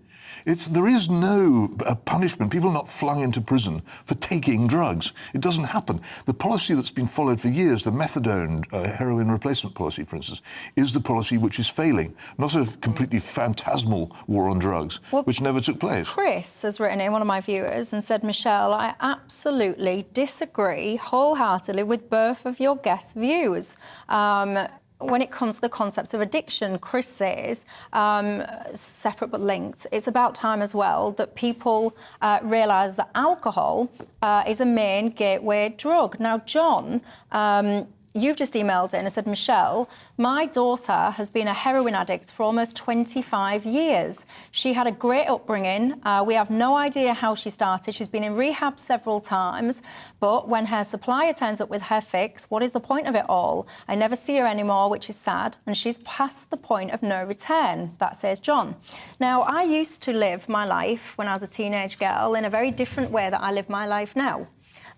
There is no punishment. People are not flung into prison for taking drugs. It doesn't happen. The policy that's been followed for years, the methadone heroin replacement policy, for instance, is the policy which is failing, not a completely phantasmal war on drugs, which never took place. Chris has written in, one of my viewers, and said, Michelle, I absolutely disagree wholeheartedly with both of your guests' views. When it comes to the concept of addiction, Chris says, separate but linked, it's about time as well that people realise that alcohol is a main gateway drug. Now, John, you've just emailed in and said, Michelle, my daughter has been a heroin addict for almost 25 years. She had a great upbringing. We have no idea how she started. She's been in rehab several times, but when her supplier turns up with her fix, what is the point of it all? I never see her anymore, which is sad, and she's past the point of no return. That says John. Now, I used to live my life when I was a teenage girl in a very different way that I live my life now.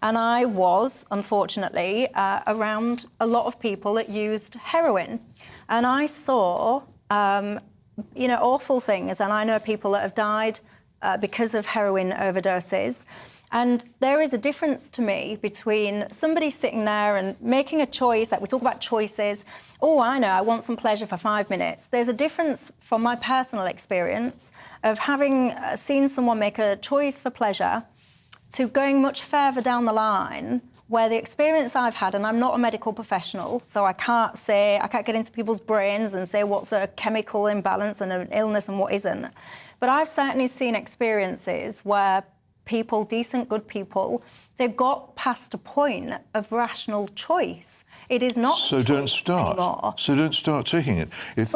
And I was, unfortunately, around a lot of people that used heroin. And I saw, awful things. And I know people that have died because of heroin overdoses. And there is a difference to me between somebody sitting there and making a choice, like we talk about choices. Oh, I know, I want some pleasure for 5 minutes. There's a difference from my personal experience of having seen someone make a choice for pleasure to going much further down the line, where the experience I've had, and I'm not a medical professional, so I can't get into people's brains and say what's a chemical imbalance and an illness and what isn't. But I've certainly seen experiences where people, decent, good people, they've got past a point of rational choice. It is not. So don't start. Anymore. So don't start taking it. If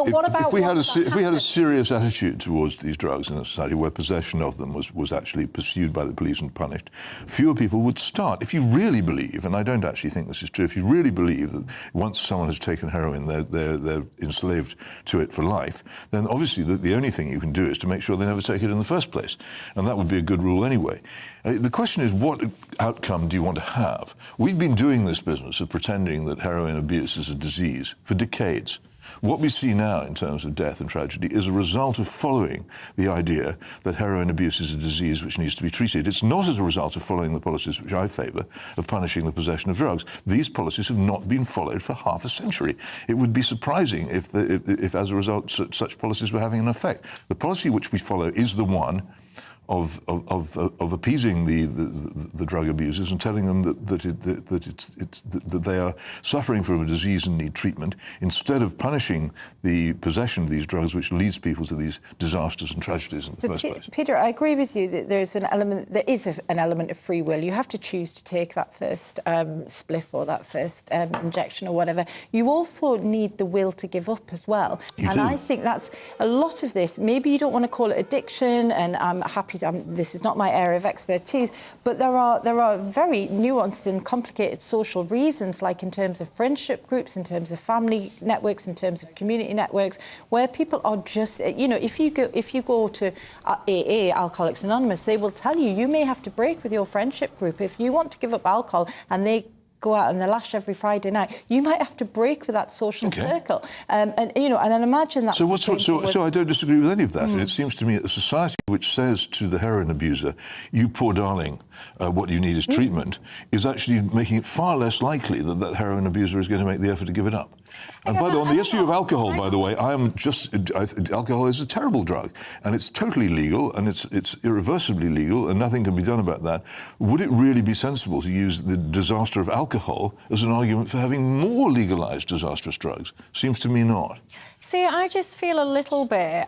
we had a serious attitude towards these drugs in a society where possession of them was actually pursued by the police and punished, fewer people would start. If you really believe, and I don't actually think this is true, if you really believe that once someone has taken heroin, they're enslaved to it for life, then obviously the only thing you can do is to make sure they never take it in the first place, and that would be a good rule anyway. The question is, what outcome do you want to have? We've been doing this business of pretending that heroin abuse is a disease for decades. What we see now in terms of death and tragedy is a result of following the idea that heroin abuse is a disease which needs to be treated. It's not as a result of following the policies which I favour of punishing the possession of drugs. These policies have not been followed for half a century. It would be surprising if as a result, such policies were having an effect. The policy which we follow is the one of appeasing the drug abusers and telling them that they are suffering from a disease and need treatment, instead of punishing the possession of these drugs, which leads people to these disasters and tragedies in the first place. Peter, I agree with you that there is an element of free will. You have to choose to take that first spliff or that first injection or whatever. You also need the will to give up as well. I think that's a lot of this. Maybe you don't want to call it addiction, and I'm happy this is not my area of expertise, but there are very nuanced and complicated social reasons, like in terms of friendship groups, in terms of family networks, in terms of community networks, where people are just, if you go to AA, Alcoholics Anonymous, they will tell you may have to break with your friendship group. If you want to give up alcohol and they go out on the lash every Friday night, you might have to break with that social circle. And then imagine that. So I don't disagree with any of that. And it seems to me that a society which says to the heroin abuser, "You poor darling, what you need is treatment," is actually making it far less likely that that heroin abuser is going to make the effort to give it up. And by the way, on the issue of alcohol, by the way, alcohol is a terrible drug, and it's totally legal, and it's irreversibly legal, and nothing can be done about that. Would it really be sensible to use the disaster of alcohol as an argument for having more legalised disastrous drugs? Seems to me not. See, I just feel a little bit,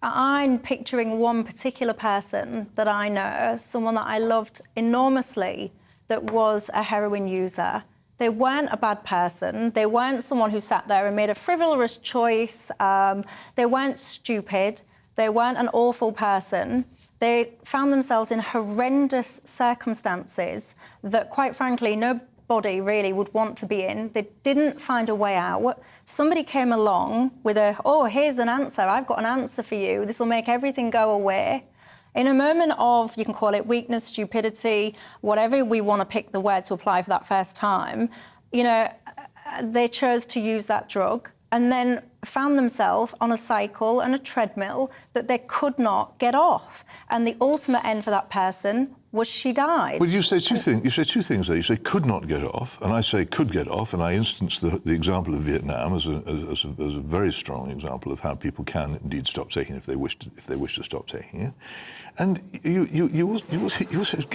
I'm picturing one particular person that I know, someone that I loved enormously, that was a heroin user. They weren't a bad person. They weren't someone who sat there and made a frivolous choice. They weren't stupid. They weren't an awful person. They found themselves in horrendous circumstances that, quite frankly, nobody really would want to be in. They didn't find a way out. Somebody came along with here's an answer. I've got an answer for you. This will make everything go away. In a moment of, you can call it weakness, stupidity, whatever we want to pick the word to apply for that first time, they chose to use that drug and then found themselves on a cycle and a treadmill that they could not get off. And the ultimate end for that person was she died. Well, you say two things. You say two things there. You say could not get off, and I say could get off, and I instance the example of Vietnam as a very strong example of how people can indeed stop taking it if they wish to stop taking it. And you said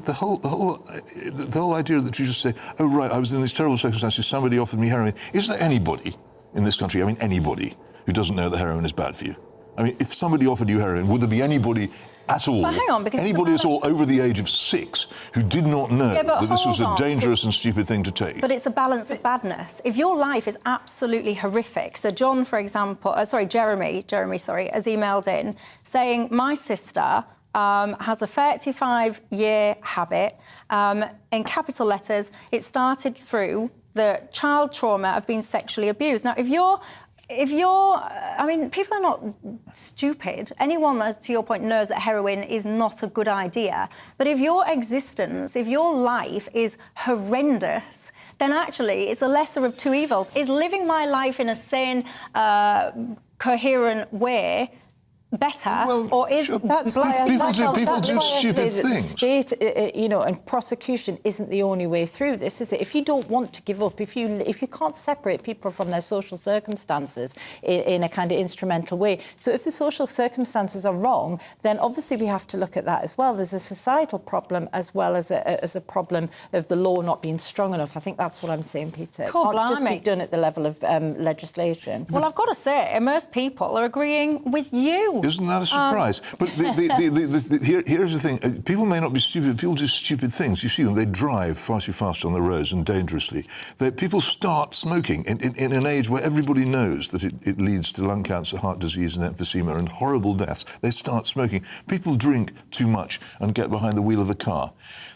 the whole idea that you just say, oh right, I was in these terrible circumstances, somebody offered me heroin. Is there anybody in this country, anybody, who doesn't know that heroin is bad for you? If somebody offered you heroin, would there be anybody at all, hang on, because anybody at all over the age of 6 who did not know that this was a dangerous and stupid thing to take? But it's a balance of badness. If your life is absolutely horrific, so John, for example, Jeremy, has emailed in saying, my sister has a 35-year habit, in capital letters, it started through the child trauma of being sexually abused. Now, if you're, people are not stupid. Anyone, as to your point, knows that heroin is not a good idea. But if your existence, if your life is horrendous, then actually it's the lesser of two evils. Is living my life in a sane, coherent way better, or is people do stupid things? State, and prosecution isn't the only way through this, is it? If you don't want to give up, if you can't separate people from their social circumstances in a kind of instrumental way, so if the social circumstances are wrong, then obviously we have to look at that as well. There's a societal problem as well as a problem of the law not being strong enough. I think that's what I'm saying, Peter. It can't just be done at the level of legislation. Well, I've got to say, most people are agreeing with you. Isn't that a surprise? But here's the thing. People may not be stupid. People do stupid things. You see them. They drive far too fast on the roads and dangerously. People start smoking in an age where everybody knows that it leads to lung cancer, heart disease and emphysema and horrible deaths. They start smoking. People drink too much and get behind the wheel of a car.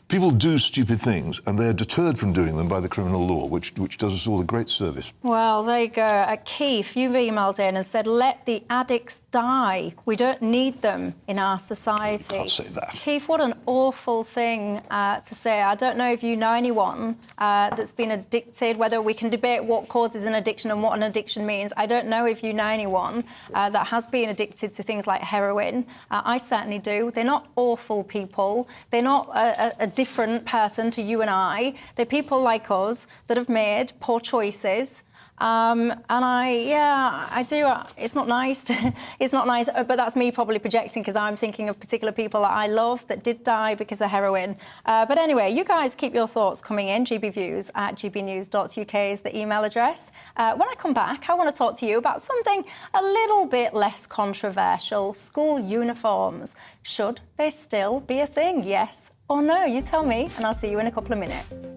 People do stupid things, and they're deterred from doing them by the criminal law, which does us all a great service. Well, there you go. Keith, you've emailed in and said, let the addicts die. We don't need them in our society. You can't say that. Keith, what an awful thing to say. I don't know if you know anyone that's been addicted, whether we can debate what causes an addiction and what an addiction means. I don't know if you know anyone that has been addicted to things like heroin. I certainly do. They're not awful people. They're not a different person to you and I. They're people like us that have made poor choices. And I do. It's not nice. It's not nice, but that's me probably projecting because I'm thinking of particular people that I love that did die because of heroin. But anyway, you guys keep your thoughts coming in. gbviews@gbnews.uk is the email address. When I come back, I want to talk to you about something a little bit less controversial: school uniforms. Should they still be a thing? Yes or no? You tell me, and I'll see you in a couple of minutes.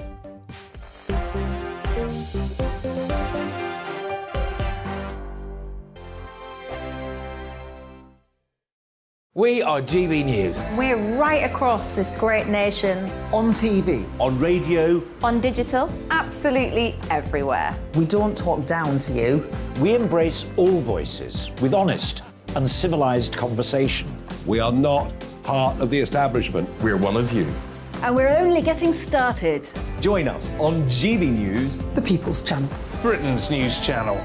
We are GB News. We're right across this great nation. On TV. On radio. On digital. Absolutely everywhere. We don't talk down to you. We embrace all voices with honest and civilised conversation. We are not part of the establishment. We're one of you. And we're only getting started. Join us on GB News, The People's Channel. Britain's news channel.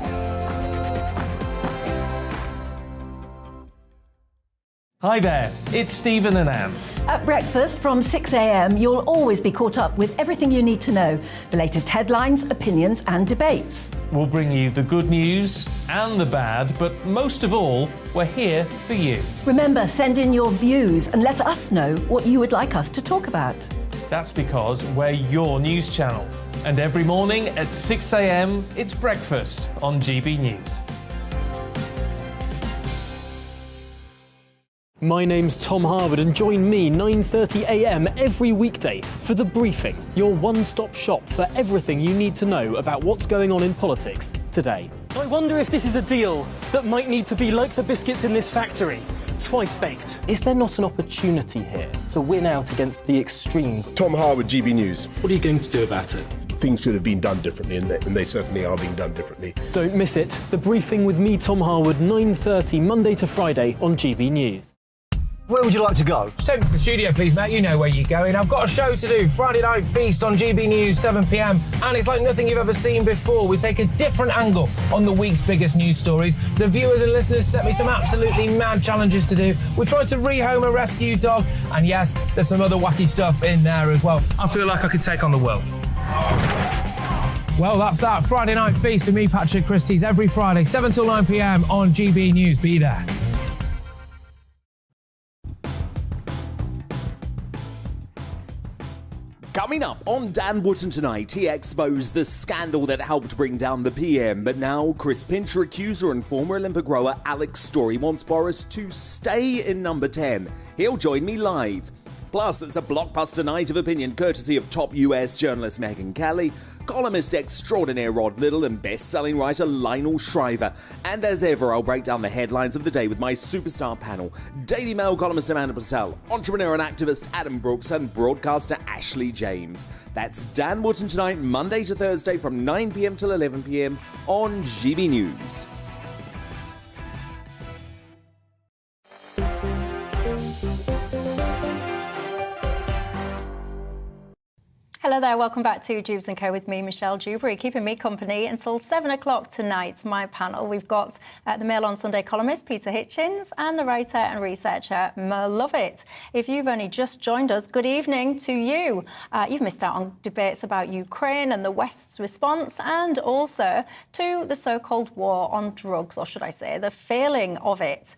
Hi there, it's Stephen and Anne. At breakfast from 6 a.m, you'll always be caught up with everything you need to know, the latest headlines, opinions and debates. We'll bring you the good news and the bad, but most of all, we're here for you. Remember, send in your views and let us know what you would like us to talk about. That's because we're your news channel. And every morning at 6 a.m, it's breakfast on GB News. My name's Tom Harwood and join me 9:30 a.m. every weekday for The Briefing, your one-stop shop for everything you need to know about what's going on in politics today. I wonder if this is a deal that might need to be like the biscuits in this factory, twice baked. Is there not an opportunity here to win out against the extremes? Tom Harwood, GB News. What are you going to do about it? Things should have been done differently, and they certainly are being done differently. Don't miss it. The Briefing with me, Tom Harwood, 9:30 Monday to Friday on GB News. Where would you like to go? Just take me to the studio, please, Matt. You know where you're going. I've got a show to do. Friday Night Feast on GB News, 7 p.m. And it's like nothing you've ever seen before. We take a different angle on the week's biggest news stories. The viewers and listeners set me some absolutely mad challenges to do. We tried to rehome a rescue dog. And yes, there's some other wacky stuff in there as well. I feel like I could take on the world. Well, that's that. Friday Night Feast with me, Patrick Christie's, every Friday, 7 till 9 p.m. on GB News. Be there. Coming up on Dan Wootton tonight, he exposed the scandal that helped bring down the PM, but now Chris Pincher accuser and former Olympic rower Alex Story wants Boris to stay in number 10. He'll join me live. Plus, it's a blockbuster night of opinion courtesy of top US journalist Megyn Kelly, columnist extraordinaire Rod Little and best-selling writer Lionel Shriver. And as ever, I'll break down the headlines of the day with my superstar panel: Daily Mail columnist Amanda Patel, entrepreneur and activist Adam Brooks, and broadcaster Ashley James. That's Dan Wootton tonight, Monday to Thursday from 9 p.m. till 11 p.m. on GB News. Hello there, welcome back to Dewbs & Co with me, Michelle Dewberry, keeping me company until 7 o'clock tonight. My panel, we've got the Mail on Sunday columnist Peter Hitchens and the writer and researcher Mer Lovett. If you've only just joined us, good evening to you. You've missed out on debates about Ukraine and the West's response, and also to the so-called war on drugs, or should I say the failing of it.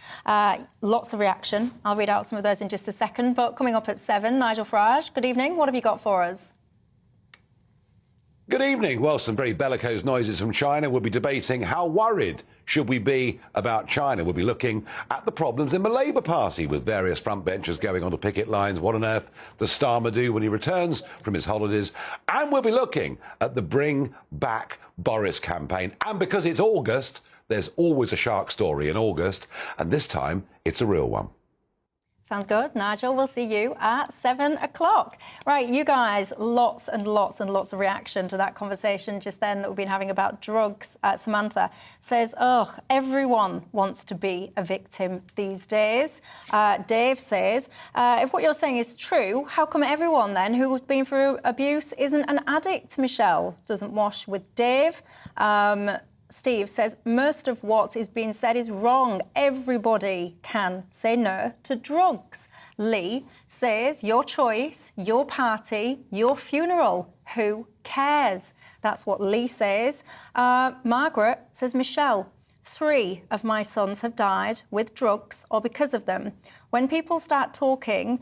Lots of reaction. I'll read out some of those in just a second, but coming up at 7, Nigel Farage, good evening. What have you got for us? Good evening. Well, some very bellicose noises from China. We'll be debating how worried should we be about China. We'll be looking at the problems in the Labour Party with various frontbenchers going onto picket lines. What on earth does Starmer do when he returns from his holidays? And we'll be looking at the Bring Back Boris campaign. And because it's August, there's always a shark story in August. And this time, it's a real one. Sounds good. Nigel, we'll see you at 7 o'clock. Right, you guys, lots and lots and lots of reaction to that conversation just then that we've been having about drugs. Samantha says, oh, everyone wants to be a victim these days. Dave says, if what you're saying is true, how come everyone then who's been through abuse isn't an addict, Michelle? Doesn't wash with Dave. Steve says, most of what is being said is wrong. Everybody can say no to drugs. Lee says, your choice, your party, your funeral. Who cares? That's what Lee says. Margaret says, Michelle, 3 of my sons have died with drugs or because of them. When people start taking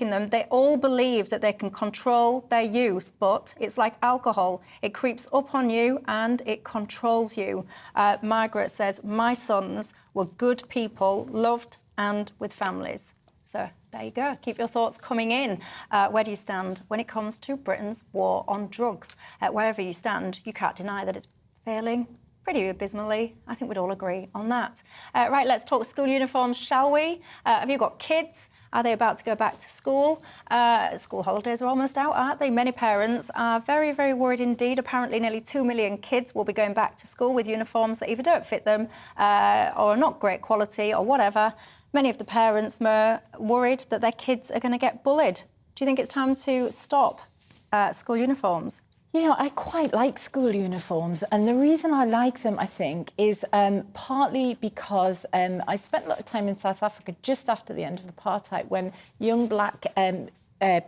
them, they all believe that they can control their use, but it's like alcohol. It creeps up on you and it controls you. Margaret says, my sons were good people, loved and with families. So there you go. Keep your thoughts coming in. Where do you stand when it comes to Britain's war on drugs? Wherever you stand, you can't deny that it's failing pretty abysmally. I think we'd all agree on that. Right, let's talk school uniforms, shall we? Have you got kids? Are they about to go back to school? School holidays are almost out, aren't they? Many parents are very, very worried indeed. Apparently, nearly 2 million kids will be going back to school with uniforms that either don't fit them or are not great quality or whatever. Many of the parents are worried that their kids are going to get bullied. Do you think it's time to stop school uniforms? You know, I quite like school uniforms, and the reason I like them, I think, is partly because I spent a lot of time in South Africa just after the end of apartheid when young black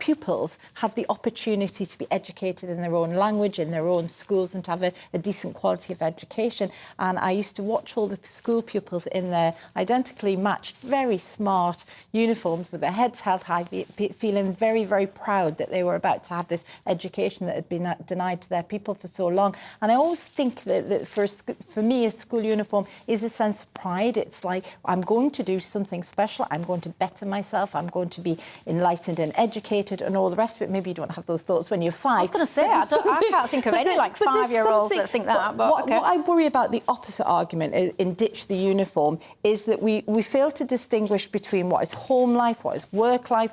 pupils had the opportunity to be educated in their own language, in their own schools, and to have a decent quality of education. And I used to watch all the school pupils in their identically matched, very smart uniforms with their heads held high, feeling very, very proud that they were about to have this education that had been denied to their people for so long. And I always think that for me, a school uniform is a sense of pride. It's like, I'm going to do something special. I'm going to better myself. I'm going to be enlightened and educated and all the rest of it. Maybe you don't have those thoughts when you're 5. I was going to say, I can't think of any like 5-year-olds that think that. But what I worry about the opposite argument in ditch the uniform is that we fail to distinguish between what is home life, what is work life,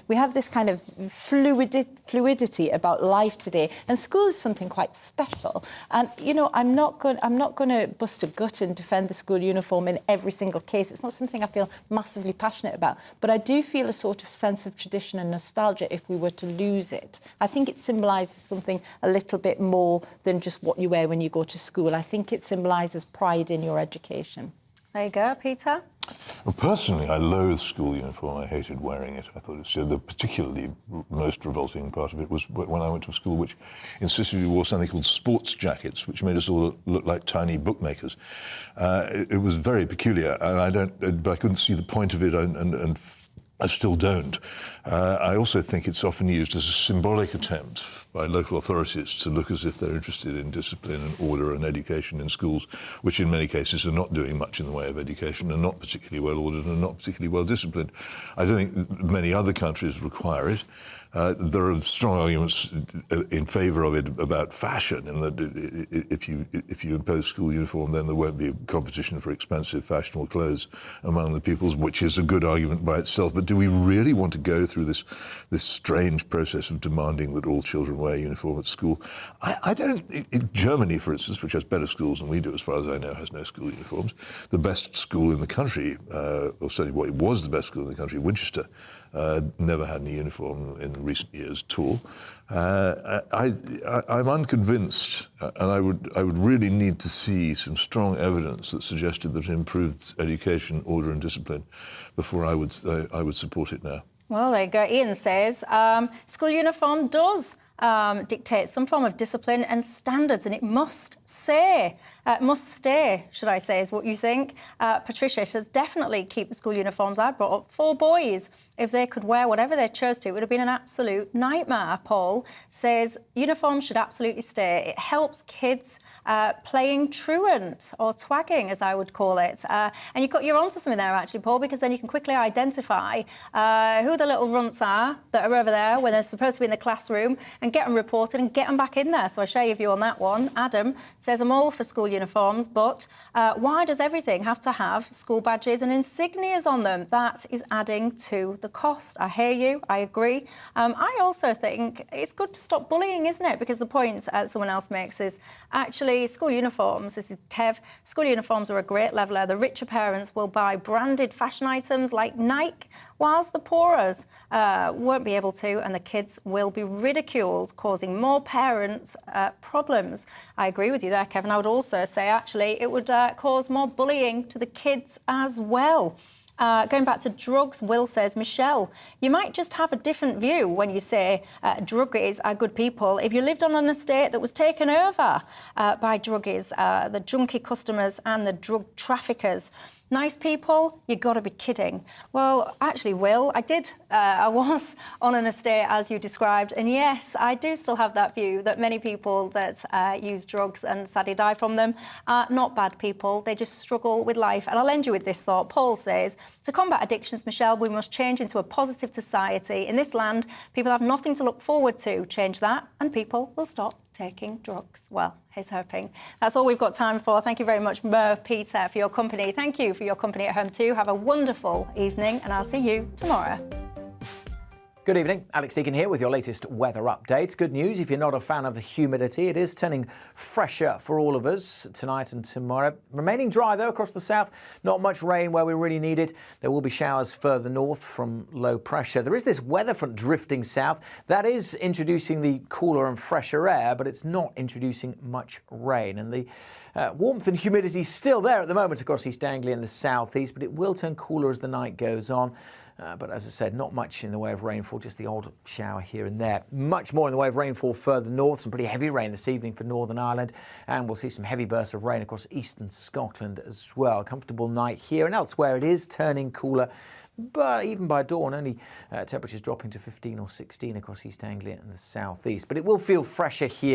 we have this kind of fluidity about life today, and school is something quite special. And you know, I'm not going to bust a gut and defend the school uniform in every single case. It's not something I feel massively passionate about, but I do feel a sort of sense of tradition and nostalgia if we were to lose it. I think it symbolises something a little bit more than just what you wear when you go to school. I think it symbolises pride in your education. There you go, Peter. Well, personally, I loathed school uniform. I hated wearing it. I thought it was the particularly most revolting part of it was when I went to a school which insisted we wore something called sports jackets, which made us all look like tiny bookmakers. It was very peculiar, and I couldn't see the point of it, and I still don't. I also think it's often used as a symbolic attempt by local authorities to look as if they're interested in discipline and order and education in schools, which in many cases are not doing much in the way of education and not particularly well ordered and not particularly well disciplined. I don't think many other countries require it. There are strong arguments in favour of it about fashion, in that if you impose school uniform, then there won't be a competition for expensive, fashionable clothes among the pupils, which is a good argument by itself. But do we really want to go through this strange process of demanding that all children wear uniform at school? I don't. Germany, for instance, which has better schools than we do, as far as I know, has no school uniforms. The best school in the country, or certainly what it was the best school in the country, Winchester, never had any uniform in recent years at all. I'm unconvinced, and I would really need to see some strong evidence that suggested that it improved education, order and discipline before I would support it now. Well, there you go. Ian says, school uniform does dictate some form of discipline and standards, and it must stay, should I say, is what you think. Patricia says, definitely keep the school uniforms. I brought up 4 boys. If they could wear whatever they chose to, it would have been an absolute nightmare. Paul says, uniforms should absolutely stay. It helps kids playing truant, or twagging, as I would call it. And you're onto something there, actually, Paul, because then you can quickly identify who the little runts are that are over there when they're supposed to be in the classroom, and get them reported and get them back in there. So I share your view on that one. Adam says, I'm all for school uniforms, but why does everything have to have school badges and insignias on them? That is adding to the cost. I hear you. I agree. I also think it's good to stop bullying, isn't it? Because the point someone else makes is actually school uniforms, this is Kev, school uniforms are a great leveller. The richer parents will buy branded fashion items like Nike, whilst the poorers won't be able to, and the kids will be ridiculed, causing more parents problems. I agree with you there, Kevin. I would also say, actually, it would cause more bullying to the kids as well. Going back to drugs, Will says, Michelle, you might just have a different view when you say druggies are good people. If you lived on an estate that was taken over by druggies, the junkie customers and the drug traffickers, nice people, you got to be kidding. Well, actually, Will, I was on an estate as you described, and yes, I do still have that view that many people that use drugs and sadly die from them are not bad people. They just struggle with life. And I'll end you with this thought. Paul says, to combat addictions, Michelle, we must change into a positive society. In this land, people have nothing to look forward to. Change that, and people will stop taking drugs. Well, he's hoping. That's all we've got time for. Thank you very much, Merv, Peter, for your company. Thank you for your company at home too. Have a wonderful evening, and I'll see you tomorrow. Good evening, Alex Deacon here with your latest weather update. Good news, if you're not a fan of the humidity, it is turning fresher for all of us tonight and tomorrow. Remaining dry though across the south, not much rain where we really need it. There will be showers further north from low pressure. There is this weather front drifting south that is introducing the cooler and fresher air, but it's not introducing much rain. And the warmth and humidity still there at the moment across East Anglia and the southeast, but it will turn cooler as the night goes on. But as I said, not much in the way of rainfall, just the odd shower here and there. Much more in the way of rainfall further north, some pretty heavy rain this evening for Northern Ireland, and we'll see some heavy bursts of rain across eastern Scotland as well. Comfortable night here, and elsewhere it is turning cooler, but even by dawn, only temperatures dropping to 15 or 16 across East Anglia and the southeast. But it will feel fresher here.